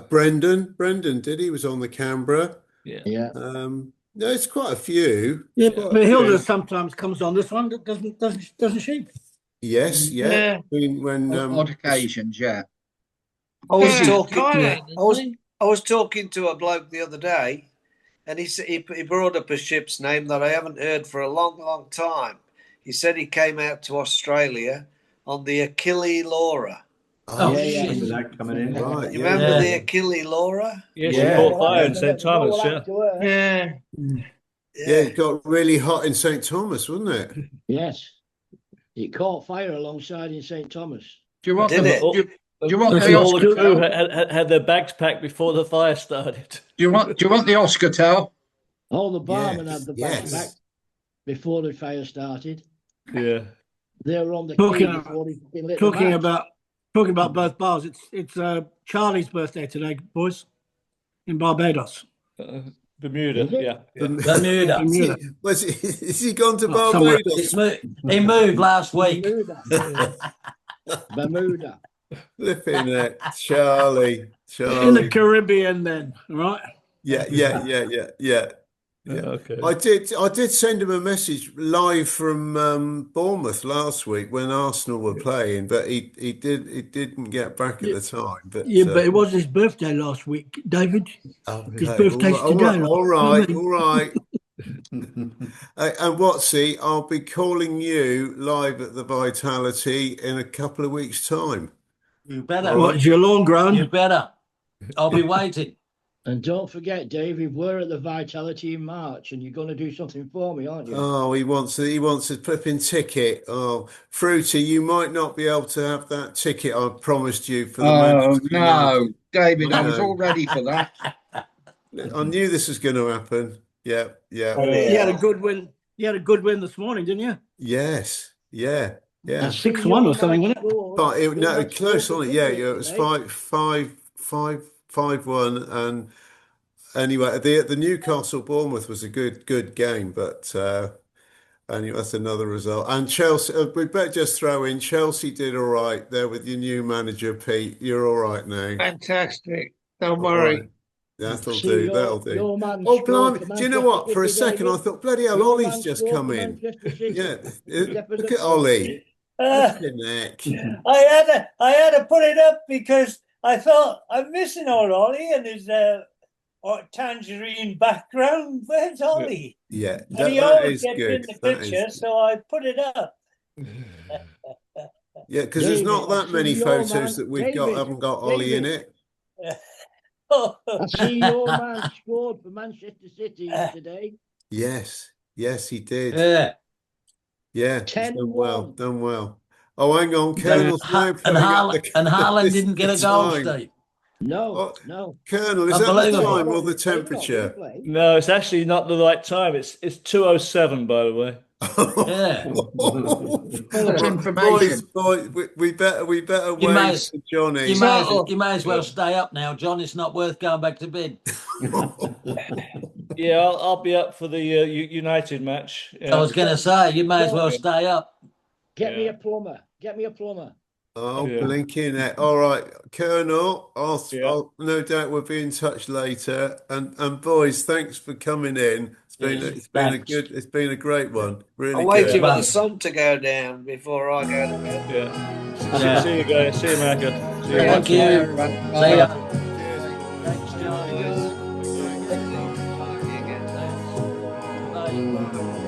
Speaker 2: Brendan did. He was on the Canberra.
Speaker 6: Yeah.
Speaker 2: No, it's quite a few.
Speaker 12: Yeah, but Hilda sometimes comes on this one, doesn't she?
Speaker 2: Yes, yeah.
Speaker 11: Yeah.
Speaker 2: When
Speaker 4: Odd occasions, yeah.
Speaker 5: I was
Speaker 11: Yeah.
Speaker 5: talking.
Speaker 11: Yeah.
Speaker 5: I was talking to a bloke the other day, and he brought up a ship's name that I haven't heard for a long, long time. He said he came out to Australia on the Achille Laura.
Speaker 7: Oh,
Speaker 6: Yeah,
Speaker 7: shit.
Speaker 9: Remember that coming in.
Speaker 2: Right,
Speaker 5: You
Speaker 2: yeah.
Speaker 5: remember
Speaker 7: Yeah.
Speaker 5: the Achille Laura?
Speaker 3: Yeah, she
Speaker 2: Yeah.
Speaker 3: caught fire in St. Thomas, yeah.
Speaker 11: Yeah.
Speaker 2: Yeah, it got really hot in St. Thomas, wasn't it?
Speaker 6: Yes. It caught fire alongside in St. Thomas.
Speaker 4: Do you want
Speaker 5: Did it?
Speaker 4: do you want
Speaker 3: Because
Speaker 4: the
Speaker 3: all the
Speaker 4: Oscar
Speaker 3: crew
Speaker 4: towel?
Speaker 3: had their bags packed before the fire started.
Speaker 4: Do you want the Oscar towel?
Speaker 6: All the barmen
Speaker 2: Yes,
Speaker 6: had the bags
Speaker 2: yes.
Speaker 6: back before the fire started.
Speaker 3: Yeah.
Speaker 6: They were on the
Speaker 12: Talking
Speaker 6: quay
Speaker 12: of-
Speaker 6: before they lit the
Speaker 12: Talking
Speaker 6: match.
Speaker 12: about both bars. It's Charlie's birthday today, boys, in Barbados.
Speaker 3: Bermuda,
Speaker 6: Is it?
Speaker 3: yeah.
Speaker 7: Bermuda.
Speaker 12: Bermuda.
Speaker 2: Is he gone to
Speaker 12: Oh, somewhere.
Speaker 2: Barbados?
Speaker 7: He moved last week.
Speaker 6: Bermuda.
Speaker 2: Flipping it, Charlie.
Speaker 12: In the
Speaker 2: Charlie.
Speaker 12: Caribbean, then, right?
Speaker 2: Yeah.
Speaker 3: Okay.
Speaker 2: I did send him a message live from Bournemouth last week when Arsenal were playing, but he didn't get back at the time. But
Speaker 12: Yeah, but it was his birthday last week, David. His birthday's today.
Speaker 2: all right. And Watsy, I'll be calling you live at the Vitality in a couple of weeks' time.
Speaker 7: You better.
Speaker 12: What, is your lawn grown?
Speaker 7: You better. I'll be waiting.
Speaker 6: And don't forget, Dave, we're at the Vitality in March, and you're going to do something for me, aren't you?
Speaker 2: Oh, he wants a flipping ticket. Oh, Fruity, you might not be able to have that ticket I promised you for the Manchester
Speaker 4: no,
Speaker 2: United.
Speaker 4: David, I
Speaker 2: I
Speaker 4: was
Speaker 2: know.
Speaker 4: all ready for that.
Speaker 2: I knew this was going to happen. Yeah.
Speaker 6: Oh,
Speaker 12: You had a good win. You had a good win this morning, didn't you?
Speaker 2: Yes. Yeah.
Speaker 12: 6-1 or something, wasn't it?
Speaker 2: But no, close on it. Yeah. It was 5-1. And anyway, the Newcastle Bournemouth was a good game, but anyway, that's another result. And Chelsea, we better just throw in Chelsea did all right there with your new manager, Pete. You're all right now.
Speaker 11: Fantastic. Don't
Speaker 2: All
Speaker 11: worry.
Speaker 2: right. That'll
Speaker 6: See,
Speaker 2: do. That'll do.
Speaker 6: your man
Speaker 2: Oh,
Speaker 6: scored
Speaker 2: blimey.
Speaker 6: for
Speaker 2: Do you know what? For a
Speaker 6: Manchester City,
Speaker 2: second, I
Speaker 6: David.
Speaker 2: thought, bloody hell,
Speaker 6: Your
Speaker 2: Ollie's
Speaker 6: man
Speaker 2: just
Speaker 6: scored
Speaker 2: come
Speaker 6: for
Speaker 2: in.
Speaker 6: Manchester City.
Speaker 2: Yeah.
Speaker 6: Step of
Speaker 2: Look
Speaker 6: the
Speaker 2: at Ollie.
Speaker 6: country.
Speaker 2: Flipping heck.
Speaker 11: I had to put it up because I thought I'm missing old Ollie and his tangerine background. Where's Ollie?
Speaker 2: Yeah,
Speaker 11: And he
Speaker 2: that
Speaker 11: always
Speaker 2: is
Speaker 11: gets
Speaker 2: good.
Speaker 11: in the
Speaker 2: That
Speaker 11: picture,
Speaker 2: is.
Speaker 11: so I put it up.
Speaker 2: Yeah, because there's
Speaker 6: David,
Speaker 2: not that
Speaker 6: I
Speaker 2: many
Speaker 6: see your
Speaker 2: photos
Speaker 6: man-
Speaker 2: that we've got
Speaker 6: David,
Speaker 2: haven't got Ollie in
Speaker 6: David.
Speaker 2: it.
Speaker 6: I see your man scored for Manchester City today.
Speaker 2: Yes, he did.
Speaker 7: Yeah.
Speaker 2: Yeah, he's
Speaker 6: 10-1.
Speaker 2: done well. Oh, hang on, Colonel's now
Speaker 7: And
Speaker 2: putting up the
Speaker 7: Haaland
Speaker 2: this-
Speaker 7: didn't get
Speaker 2: the
Speaker 7: a goal,
Speaker 2: time.
Speaker 7: Steve.
Speaker 6: No,
Speaker 2: Oh,
Speaker 6: no.
Speaker 2: Colonel, is that the
Speaker 7: Unbelievable.
Speaker 2: time or the temperature?
Speaker 3: No, it's actually not the right time. It's 2:07, by the way.
Speaker 7: Yeah.
Speaker 4: False information.
Speaker 2: Boys, we better
Speaker 7: You
Speaker 2: wait
Speaker 7: may,
Speaker 2: for Johnny.
Speaker 7: you may as well stay up now, John. It's not worth going back to bed.
Speaker 3: Yeah, I'll be up for the United match. Yeah.
Speaker 7: I was going to say, you may as well stay up.
Speaker 6: Get me a plumber. Get me a plumber.
Speaker 2: Oh,
Speaker 3: Yeah.
Speaker 2: blinking heck. All right, Colonel, I'll no doubt we'll be in touch later. And boys, thanks for coming in. It's been a great one. Really
Speaker 5: I'm waiting
Speaker 2: good.
Speaker 5: for the sun to go down before I go to bed.
Speaker 3: Yeah. See you guys. See you, Marco. See you.
Speaker 7: Thank you. See ya.
Speaker 6: Thanks, Charlie.
Speaker 7: Bye.